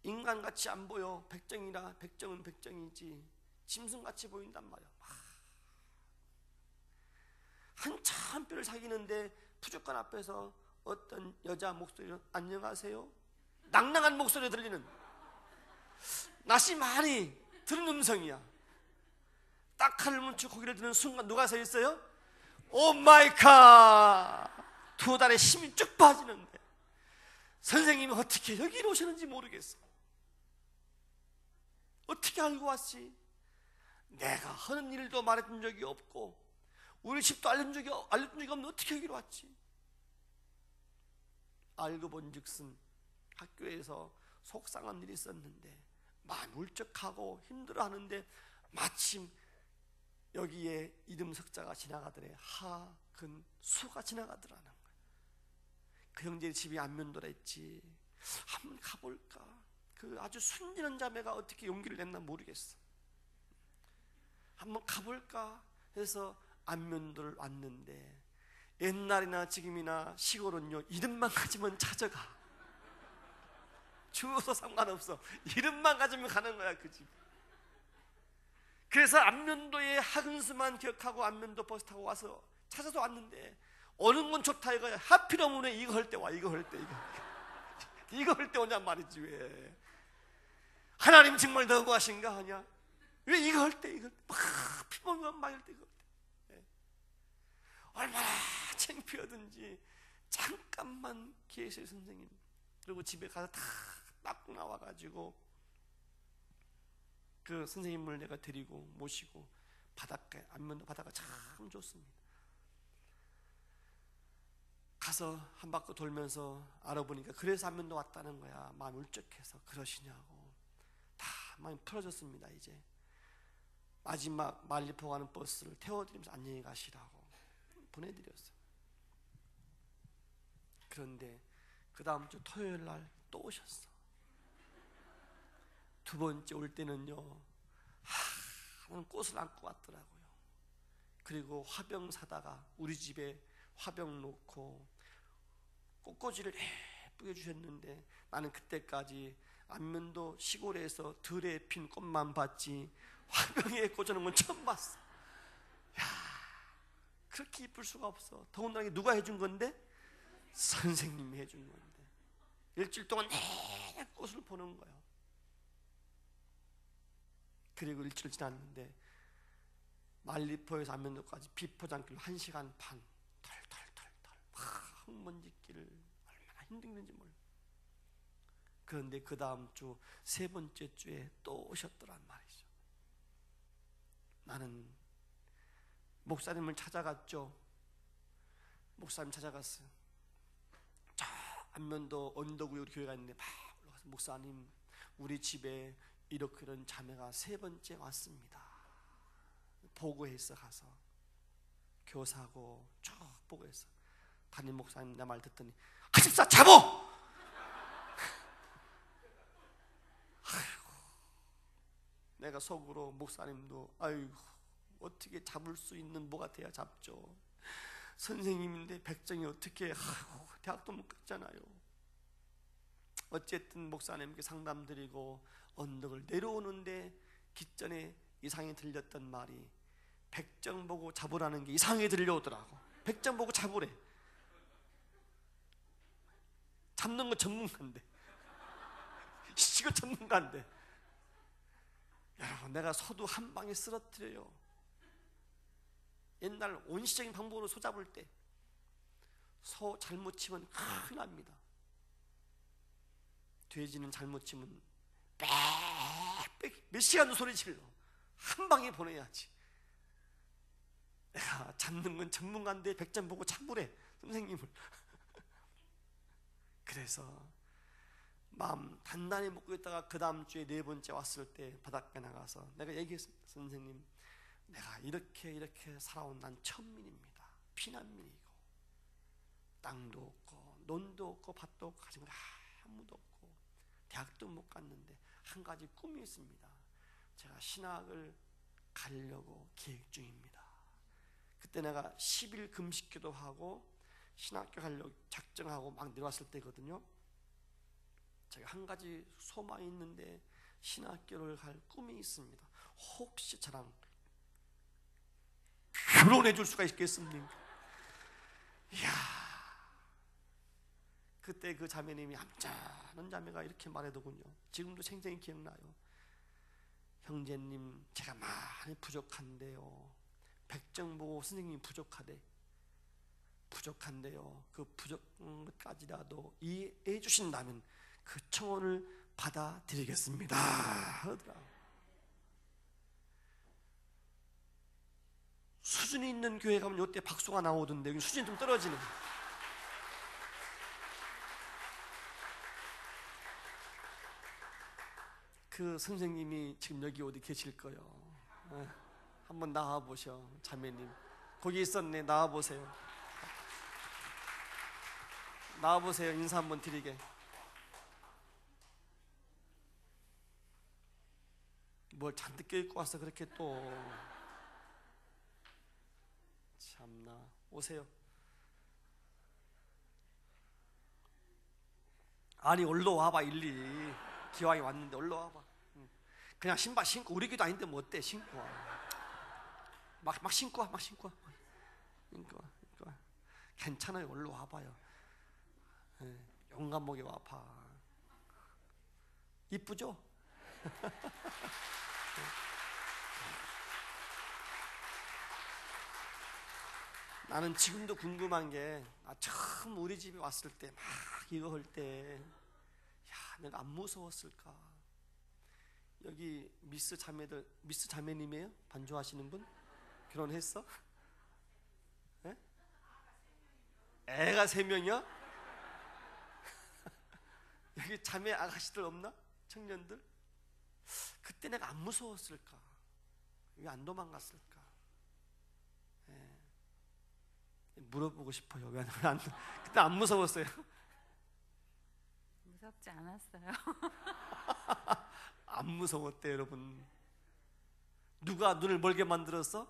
인간같이 안 보여. 백정이라 백정은 백정이지 짐승같이 보인단 말이야. 한참 뼈를 사귀는데 부족한 앞에서 어떤 여자 목소리로 안녕하세요? 낭낭한 목소리가 들리는, 낯이 많이 들은 음성이야. 딱 칼을 뭉쳐 고개를 드는 순간 누가 서 있어요? 오 마이 갓! 2달에 힘이 쭉 빠지는데 선생님이 어떻게 여기로 오셨는지 모르겠어. 어떻게 알고 왔지? 내가 하는 일도 말해준 적이 없고 우리 집도 알려준 적이 없는데 어떻게 여기로 왔지? 알고 본즉슨 학교에서 속상한 일이 있었는데 마음 울적하고 힘들어하는데 마침 여기에 이름 석자가 지나가더래. 하근수가 지나가더라는 거예요. 그 형제 집이 안면도라 했지. 한번 가볼까? 그 아주 순진한 자매가 어떻게 용기를 냈나 모르겠어. 한번 가볼까 해서 안면도를 왔는데, 옛날이나 지금이나 시골은요, 이름만 가지면 찾아가. 주어서 상관없어. 이름만 가지면 가는 거야, 그 집. 그래서 안면도의 하근수만 기억하고 안면도 버스 타고 와서 찾아서 왔는데, 오는 건 좋다 이거야. 하필 어머니 이거 할 때 와. 이거 할 때 이거 할 때 오냔 말이지. 왜? 하나님 정말 너무하신가 하냐? 왜 이거 할 때 이거 막 피범만 막 할 때 이거 할 때. 얼마나 창피하든지 잠깐만 계세요, 선생님. 그리고 집에 가서 딱 나와가지고 그 선생님을 내가 데리고 모시고 바닷가에, 안면도 바다가 참 좋습니다. 가서 한 바퀴 돌면서 알아보니까 그래서 안면도 왔다는 거야. 마음이 울적해서. 그러시냐고. 다 마음이 풀어졌습니다. 이제 마지막 말리포 가는 버스를 태워드리면서 안녕히 가시라고 보내드렸어요. 그런데 그 다음 주 토요일 날 또 오셨어. 두 번째 올 때는요, 하는 꽃을 안고 왔더라고요. 그리고 화병 사다가 우리 집에 화병 놓고 꽃꽂이를 예쁘게 주셨는데, 나는 그때까지 안면도 시골에서 들에 핀 꽃만 봤지 화병에 꽂아놓은 건 처음 봤어. 야, 그렇게 이쁠 수가 없어. 더군다나 누가 해준 건데? 선생님이 해준 건데. 일주일 동안 내내 꽃을 보는 거야. 그리고 일주일 지났는데 말리포에서 안면도까지 비포장길로 1시간 반 털털털털 막 흙먼지길 얼마나 힘든지 몰라. 그런데 그 다음 주 세 번째 주에 또 오셨더란 말이죠. 나는 목사님을 찾아갔죠. 목사님 찾아갔어요. 저 안면도 언덕 위에 교회가 있는데 막 올라가서, 목사님 우리 집에 이렇게 이런 자매가 세 번째 왔습니다. 보고해서 가서 교사고 쭉 보고해서 담임 목사님 내 말 듣더니 하십사 잡어! 아이고, 내가 속으로 목사님도 아이고 어떻게 잡을 수 있는 뭐가 돼야 잡죠. 선생님인데 백정이 어떻게, 아이고 대학도 못 갔잖아요. 어쨌든 목사님께 상담드리고 언덕을 내려오는데 기전에 이상이 들렸던 말이 백정 보고 잡으라는 게 이상하게 들려오더라고. 백정 보고 잡으래. 잡는 거 전문가인데, 이거 전문가인데. 여러분, 내가 소도 한 방에 쓰러뜨려요. 옛날 원시적인 방법으로 소 잡을 때 소 잘못 치면 큰일 납니다. 돼지는 잘못 치면 빽빽 몇 시간도 소리 질러. 한 방에 보내야지. 내가 잡는 건 전문가인데 백점 보고 잡으래 선생님을. 그래서 마음 단단히 먹고 있다가 그 다음 주에 네 번째 왔을 때 바닷가에 나가서 내가 얘기했습니다. 선생님, 내가 이렇게 살아온 난 천민입니다. 피난민이고 땅도 없고 논도 없고 밭도 없고 가진 거 아무도 없고 대학도 못 갔는데 한 가지 꿈이 있습니다. 제가 신학을 가려고 계획 중입니다. 그때 내가 10일 금식기도 하고 신학교 가려고 작정하고 막 내려왔을 때거든요. 제가 한 가지 소망이 있는데 신학교를 갈 꿈이 있습니다. 혹시 저랑 결혼해 줄 수가 있겠습니까? 이야, 그때 그 자매님이 암짠한 자매가 이렇게 말하더군요. 지금도 생생히 기억나요. 형제님, 제가 많이 부족한데요. 백정 보고 선생님이 부족한데요. 그 부족까지라도 이해해 주신다면 그 청혼을 받아드리겠습니다 하더라. 수준이 있는 교회 가면 이때 박수가 나오던데 여기 수준이 좀 떨어지는. 그 선생님이 지금 여기 어디 계실 거예요. 한번 나와보셔. 자매님 거기 있었네. 나와보세요. 나와보세요. 인사 한번 드리게. 뭘 잔뜩 껴입고 와서 그렇게 또. 참나. 오세요. 아니 올라와봐. 일리 기왕이 왔는데 올라와봐. 그냥 신발 신고, 우리 교도 아닌데 뭐 어때? 신고 와. 막 신고 와. 신고 와. 괜찮아요. 올라와봐요. 용감하게 와봐. 이쁘죠? 나는 지금도 궁금한 게, 처음 우리 집에 왔을 때 막 이거 할 때, 내가 안 무서웠을까? 여기 미스 자매님이에요? 반주하시는 분? 결혼했어? 네? 애가 3명이야? 여기 자매 아가씨들 없나? 청년들? 그때 내가 안 무서웠을까? 왜 안 도망갔을까? 물어보고 싶어요. 왜 안, 그때 안 무서웠어요? 무섭지 않았어요. 안 무서웠대 여러분. 누가 눈을 멀게 만들었어?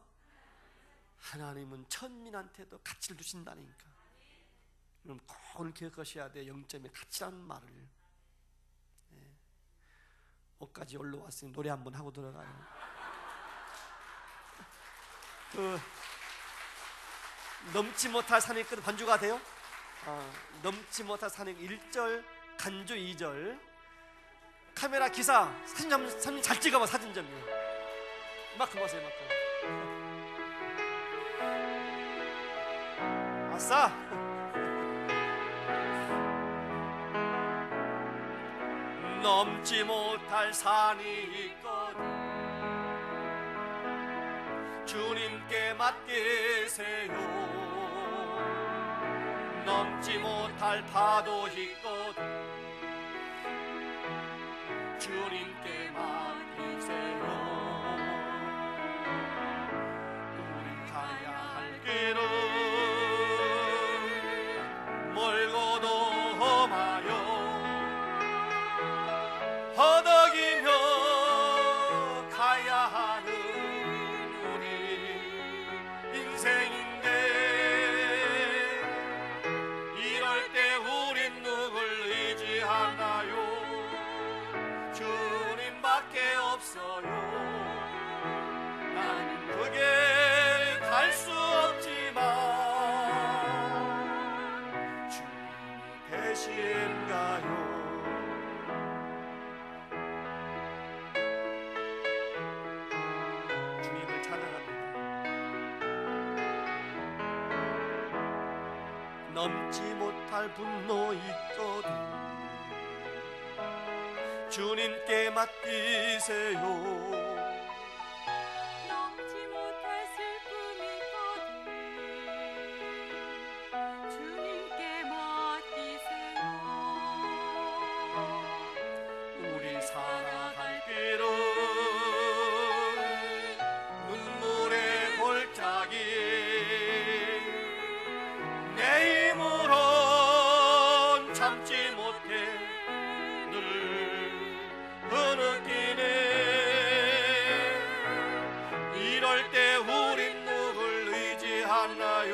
하나님은 천민한테도 가치를 주신다니까. 그럼 꼭 오늘 기억하셔야 돼. 영점의 가치라는 말을. 옷까지 올라왔으니 노래 한번 하고 들어가요. 넘지 못할 산이 끝 반주가 돼요? 넘지 못할 산이 1절 간주 2절. 카메라 기사 사진 잘 찍어봐. 사진 좀 이만큼 하세요. 이만큼. 아싸. 넘지 못할 산이 있거든 주님께 맡기세요. 넘지 못할 파도 있거든 주님께 맡기세요. 우리 가야 할 길은 멀고도 험하여 허덕이며 가야 하는 우리 인생인데 이럴 때 우린 누굴 의지하나요? 주님밖에 없어요. 나는 그게 갈 수 없지만 주님이 되신가요? 주님을 찬양합니다. 넘지 못할 분노 있거든 주님께 맡기세요. 넘지 못할 슬픔이거든 주님께 맡기세요. 우리 살아갈 길은 눈물의 골짜기 내 힘으론 참지 못해 늘 흐느끼네. 이럴 때 우린 누굴 의지하나요?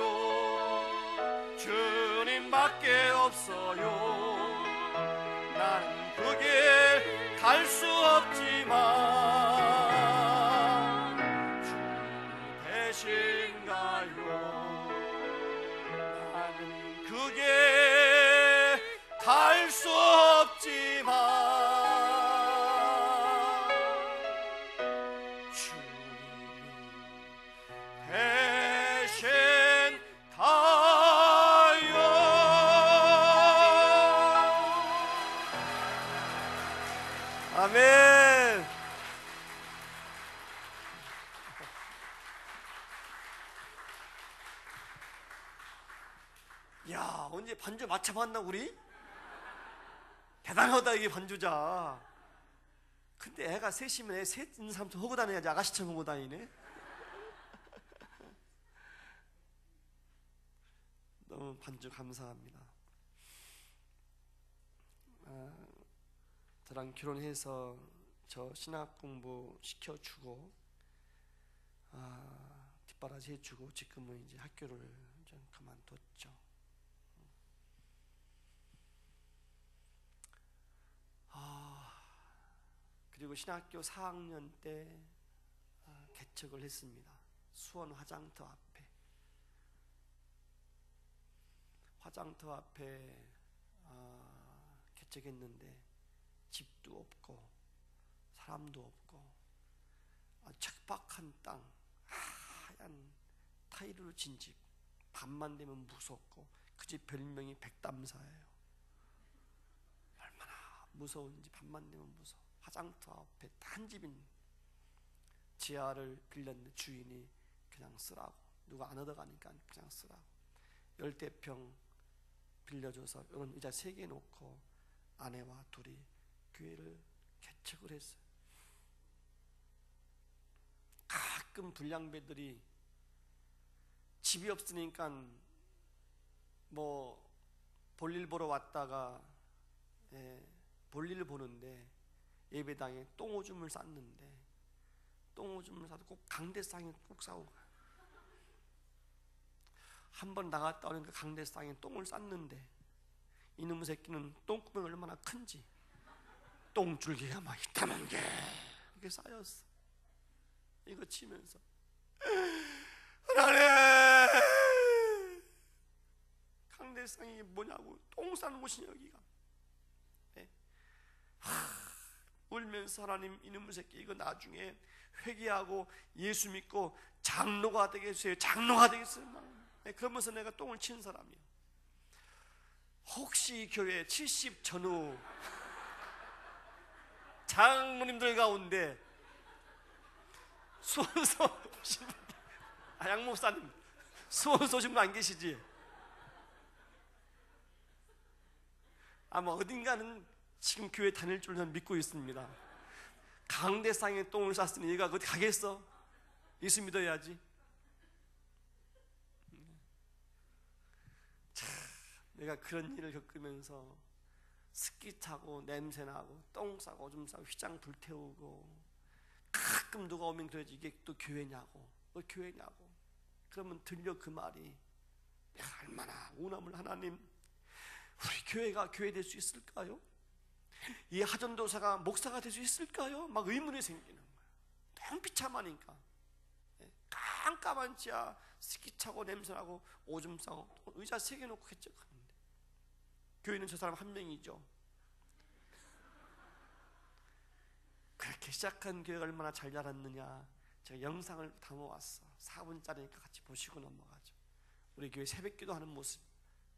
주님밖에 없어요. 난 그 길 갈 수 없지만 주님이 되신가요? 나는 그 길 갈 수 없지만 아멘. 야, 언제 반주 맞춰봤나 우리? 대단하다 이게 반주자. 근데 애가 셋이면 애 셋 있는 사람도 하고 다녀야지 아가씨처럼 하고 다니네. 너무 반주 감사합니다. 저랑 결혼해서 저 신학 공부 시켜주고 뒷바라지 해주고 지금은 이제 학교를 좀 그만뒀죠. 그리고 신학교 4학년 때 개척을 했습니다. 수원 화장터 앞에. 화장터 앞에 개척했는데 집도 없고 사람도 없고 척박한 땅, 하얀 타일로 진 집. 밤만 되면 무섭고 그 집 별명이 백담사예요. 얼마나 무서운지 밤만 되면 무서워. 화장터 앞에 한 집인 지하를 빌렸는데 주인이 그냥 쓰라고, 누가 안 얻어가니까 그냥 쓰라고 10대평 빌려줘서 이런 의자 3개 놓고 아내와 둘이 교회를 개척을 했어요. 가끔 불량배들이 집이 없으니까 뭐 볼일 보러 왔다가 볼일 보는데 예배당에 똥오줌을 쌌는데 똥오줌을 싸도 꼭 강대상에 꼭 싸고 가요. 한번 나갔다 오니까 강대상에 똥을 쌌는데 이놈의 새끼는 똥구멍이 얼마나 큰지 똥줄기가 막 이따만 게 이렇게 쌓였어. 이거 치면서 하나님, 강대상이 뭐냐고, 똥 싸는 곳이냐 여기가. 울면서 하나님, 이놈의 새끼 이거 나중에 회개하고 예수 믿고 장로가 되겠어요. 장로가 되겠어요. 그러면서 내가 똥을 친 사람이야. 혹시 이 교회 70 전후 장모님들 가운데 수원서 오신 분, 양 목사님 수원서 오신 분 안 계시지? 아마 어딘가는 지금 교회 다닐 줄 저는 믿고 있습니다. 강대상에 똥을 쌌으니 얘가 어디 가겠어? 예수 믿어야지. 참, 내가 그런 일을 겪으면서 습기 차고 냄새 나고 똥 싸고 오줌 싸고 휘장 불태우고 가끔 누가 오면 그러지 이게 또 교회냐고 교회냐고 그러면 들려 그 말이 내가 얼마나 원함을 하나님 우리 교회가 교회 될 수 있을까요? 이 하전도사가 목사가 될 수 있을까요? 막 의문이 생기는 거예요. 너무 비참하니까 깜깜한 지하 습기 차고 냄새 나고 오줌 싸고 의자 3개 놓고 했죠. 교회는 저 사람 한 명이죠. 그렇게 시작한 교회가 얼마나 잘 자랐느냐 제가 영상을 담아왔어. 4분짜리니까 같이 보시고 넘어가죠. 우리 교회 새벽기도 하는 모습,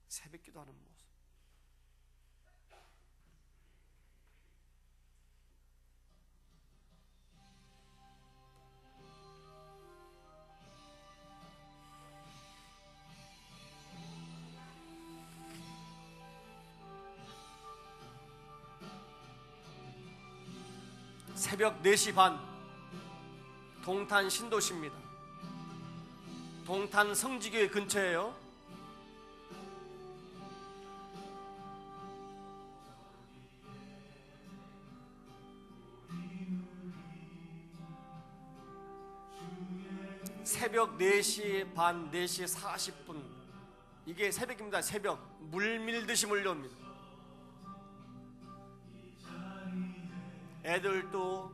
새벽기도 하는 모습. 새벽 4시 반 동탄 신도시입니다. 동탄 성지교회 근처예요. 새벽 4시 반, 4시 40분 이게 새벽입니다. 새벽 물밀듯이 몰려옵니다. 애들도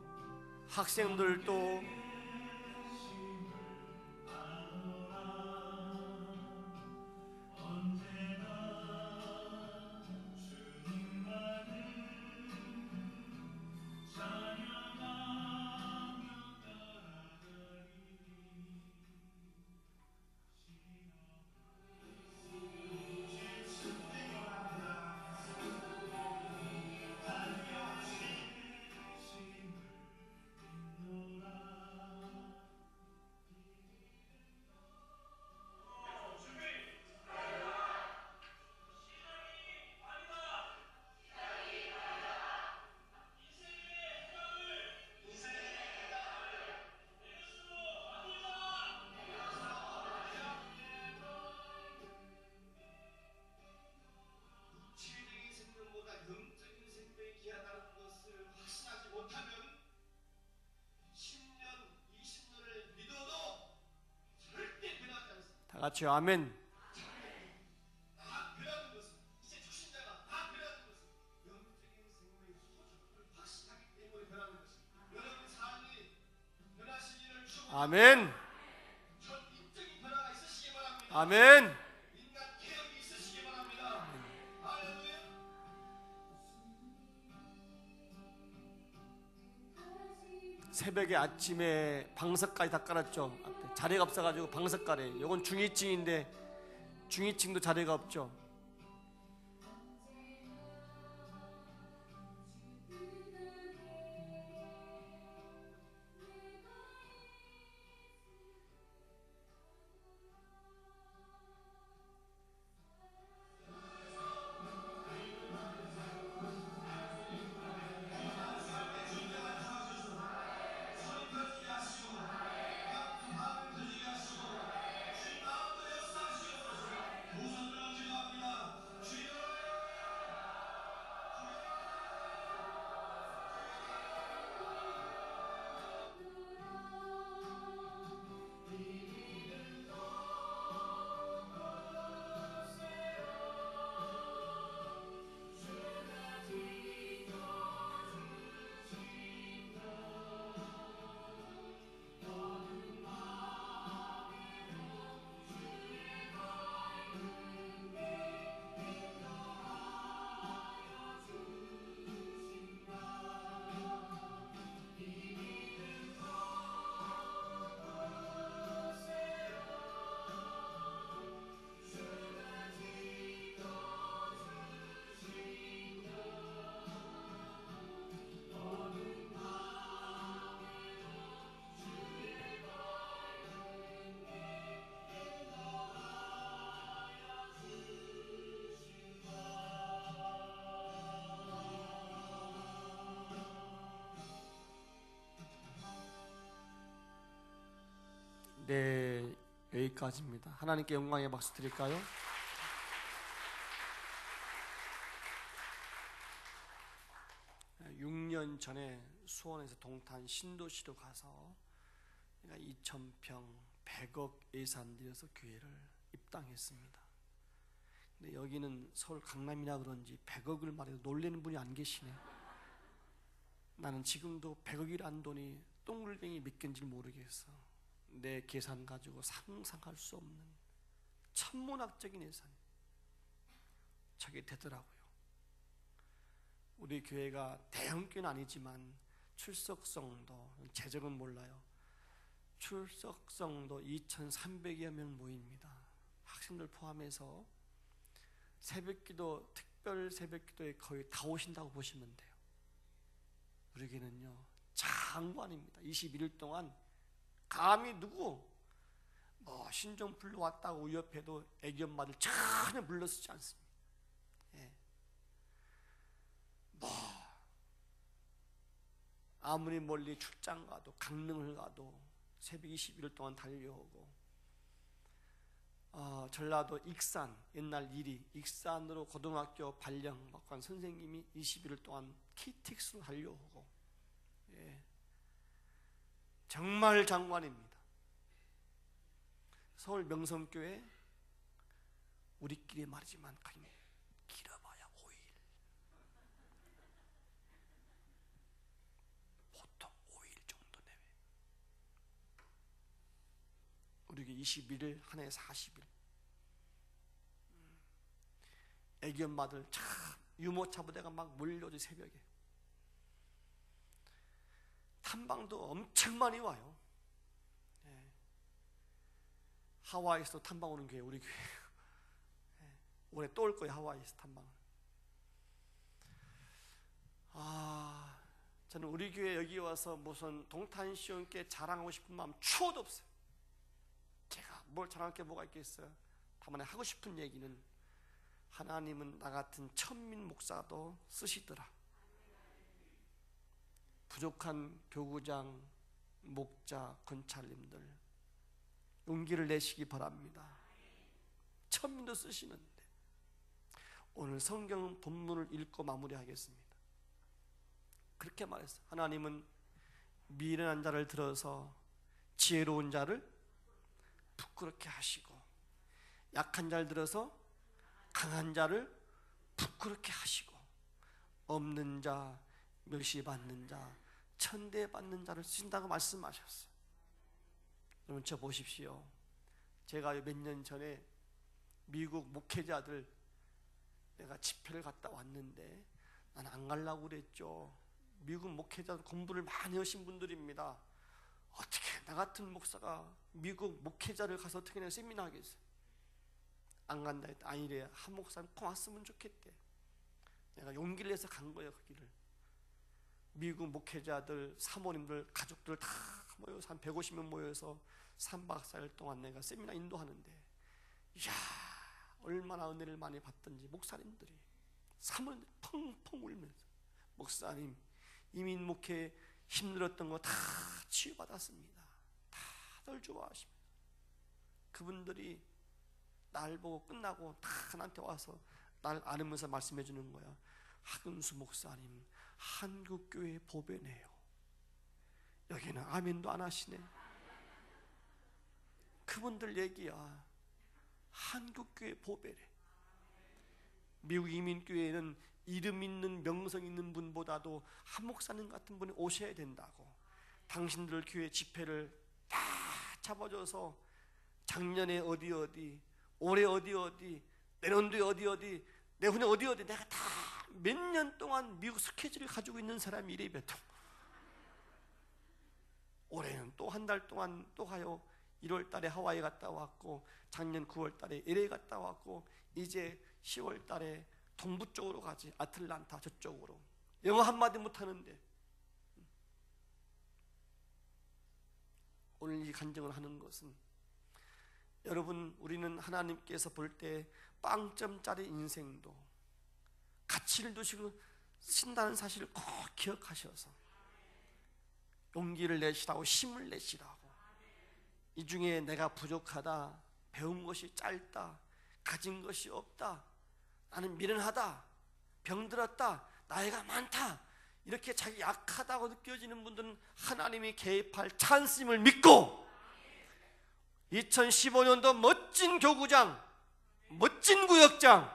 학생들도 다 같이 아멘. 아멘. 아멘. 새벽에 아침에 방석까지 다 깔았죠. 앞에 자리가 없어가지고 방석 깔아요. 이건 중위층인데 중위층도 자리가 없죠. 네, 여기까지입니다. 하나님께 영광의 박수 드릴까요? 네, 6년 전에 수원에서 동탄 신도시로 가서 2,000평 100억 예산 들여서 교회를 입당했습니다. 근데 여기는 서울 강남이라 그런지 100억을 말해도 놀라는 분이 안 계시네. 나는 지금도 100억이란 돈이 똥물뱅이 몇 개인지 모르겠어. 내 계산 가지고 상상할 수 없는 천문학적인 예산이 저게 되더라고요. 우리 교회가 대형교회는 아니지만 출석성도, 재정은 몰라요. 출석성도 2,300여 명 모입니다. 학생들 포함해서 새벽기도, 특별 새벽기도에 거의 다 오신다고 보시면 돼요. 우리 교회는요 장관입니다. 21일 동안 감히 누구 신종 불러왔다고 위협해도 애기 엄마들 전혀 물러서지 않습니다. 예. 아무리 멀리 출장 가도 강릉을 가도 새벽 21일 동안 달려오고, 전라도 익산, 옛날 일이 익산으로 고등학교 발령 받고 한 선생님이 21일 동안 KTX로 달려오고, 예. 정말 장관입니다. 서울 명성교회 우리끼리 말이지만 길어봐야 5일, 보통 5일 정도 내외. 우리 21일, 한 해 40일. 애기 엄마들 참 유모차 부대가 막 몰려오지. 새벽에 탐방도 엄청 많이 와요. 예. 하와이에서 탐방 오는 교회 우리 교회. 예. 올해 또 올 거예요. 하와이에서 탐방을. 저는 우리 교회 여기 와서 무슨 동탄시온께 자랑하고 싶은 마음 추호도 없어요. 제가 뭘 자랑할 게 뭐가 있겠어요. 다만 하고 싶은 얘기는 하나님은 나 같은 천민 목사도 쓰시더라. 부족한 교구장, 목자, 권찰님들 용기를 내시기 바랍니다. 천민도 쓰시는데 오늘 성경 본문을 읽고 마무리하겠습니다. 그렇게 말했어요. 하나님은 미련한 자를 들어서 지혜로운 자를 부끄럽게 하시고, 약한 자를 들어서 강한 자를 부끄럽게 하시고, 없는 자, 멸시받는 자, 천대받는 자를 쓰신다고 말씀하셨어요. 여러분 저 보십시오. 제가 몇 년 전에 미국 목회자들 내가 집회를 갔다 왔는데 나는 안 가려고 그랬죠. 미국 목회자들 공부를 많이 하신 분들입니다. 어떻게 나 같은 목사가 미국 목회자를 가서 어떻게 내가 세미나 하겠어요. 안 간다 했다. 아니래. 한 목사님 꼭 왔으면 좋겠대. 내가 용기를 내서 간 거예요. 그 길을. 미국 목회자들, 사모님들, 가족들 다 모여서 한 150명 모여서 3박 4일 동안 내가 세미나 인도하는데, 이야 얼마나 은혜를 많이 받던지 목사님들이, 사모님들이 펑펑 울면서 목사님 이민 목회 힘들었던 거 다 치유받았습니다. 다들 좋아하십니다. 그분들이 날 보고 끝나고 다 나한테 와서 날 안으면서 말씀해 주는 거야. 하근수 목사님 한국교회 보배네요. 여기는 아멘도 안 하시네. 그분들 얘기야. 한국교회 보배래. 미국 이민교회는 이름 있는 명성 있는 분보다도 한 목사님 같은 분이 오셔야 된다고. 당신들 교회 집회를 다 잡아줘서 작년에 어디, 올해 어디, 내년도에 어디, 내후년에 어디 내가 다 몇 년 동안 미국 스케줄을 가지고 있는 사람이 이래 몇 통. 올해는 또 한 달 동안 또 가요. 1월 달에 하와이 갔다 왔고, 작년 9월 달에 LA 갔다 왔고, 이제 10월 달에 동부 쪽으로 가지. 아틀란타 저쪽으로. 영어 한마디 못하는데 오늘 이 간증을 하는 것은, 여러분 우리는 하나님께서 볼 때 빵점짜리 인생도 가치를 두시고 신다는 사실을 꼭 기억하셔서 용기를 내시라고, 힘을 내시라고. 이 중에 내가 부족하다, 배운 것이 짧다, 가진 것이 없다, 나는 미련하다, 병들었다, 나이가 많다, 이렇게 자기 약하다고 느껴지는 분들은 하나님이 개입할 찬스임을 믿고 2015년도 멋진 교구장, 멋진 구역장,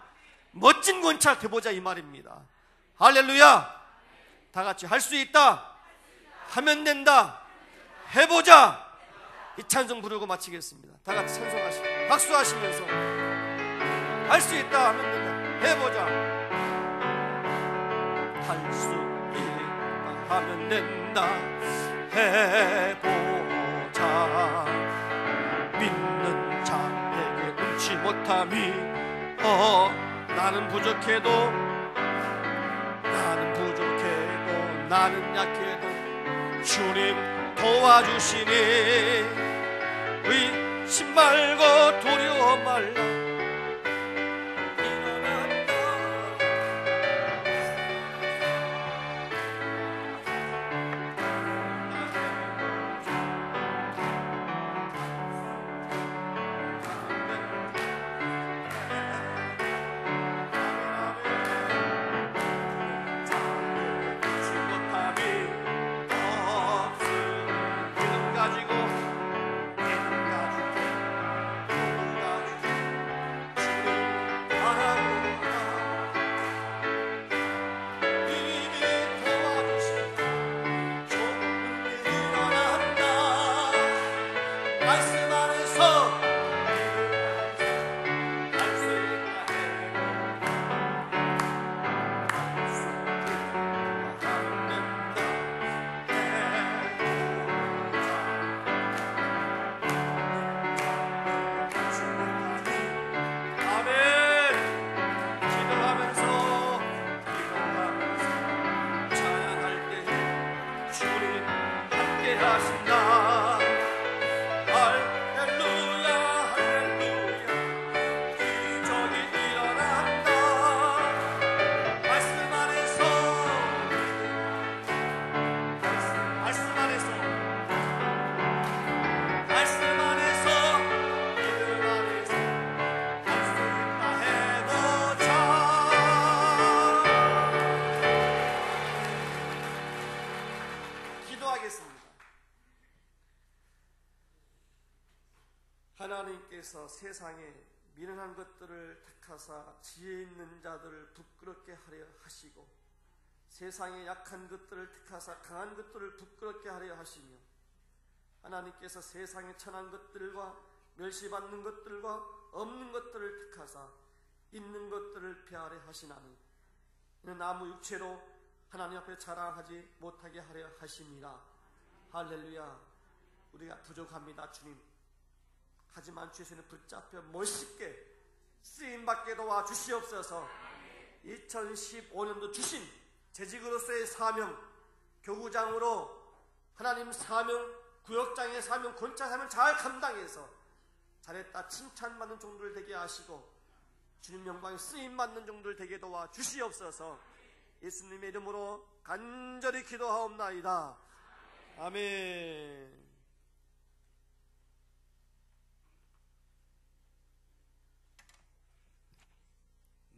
멋진 권찰 해보자 이 말입니다. 할렐루야. 다 같이 할 수 있다, 하면 된다, 해보자. 이 찬송 부르고 마치겠습니다. 다 같이 찬송하시고 박수하시면서 할 수 있다, 하면 된다, 해보자. 할 수 있다, 하면 된다, 해보자. 믿는 자에게 눈치 못함이 나는 부족해도 나는 약해도 주님 도와주시니 의심 말고 두려워 말라. 하나님께서 세상에 미련한 것들을 택하사 지혜 있는 자들을 부끄럽게 하려 하시고 세상에 약한 것들을 택하사 강한 것들을 부끄럽게 하려 하시며 하나님께서 세상에 천한 것들과 멸시받는 것들과 없는 것들을 택하사 있는 것들을 폐하려 하시나니 이는 아무 육체로 하나님 앞에 자랑하지 못하게 하려 하심이라. 할렐루야. 우리가 부족합니다 주님. 하지만 주께서는 붙잡혀 멋있게 쓰임받게 도와주시옵소서. 2015년도 주신 재직으로서의 사명, 교구장으로 하나님 사명, 구역장의 사명, 권차 사명 잘 감당해서 잘했다 칭찬받는 종들 되게 하시고 주님 영광에 쓰임받는 종들 되게 도와주시옵소서. 예수님의 이름으로 간절히 기도하옵나이다. 아멘.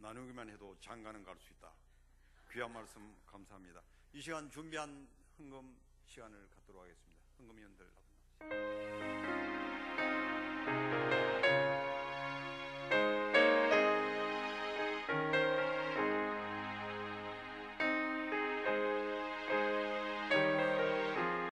나누기만 해도 장가는 갈 수 있다. 귀한 말씀 감사합니다. 이 시간 준비한 헌금 시간을 갖도록 하겠습니다. 헌금위원들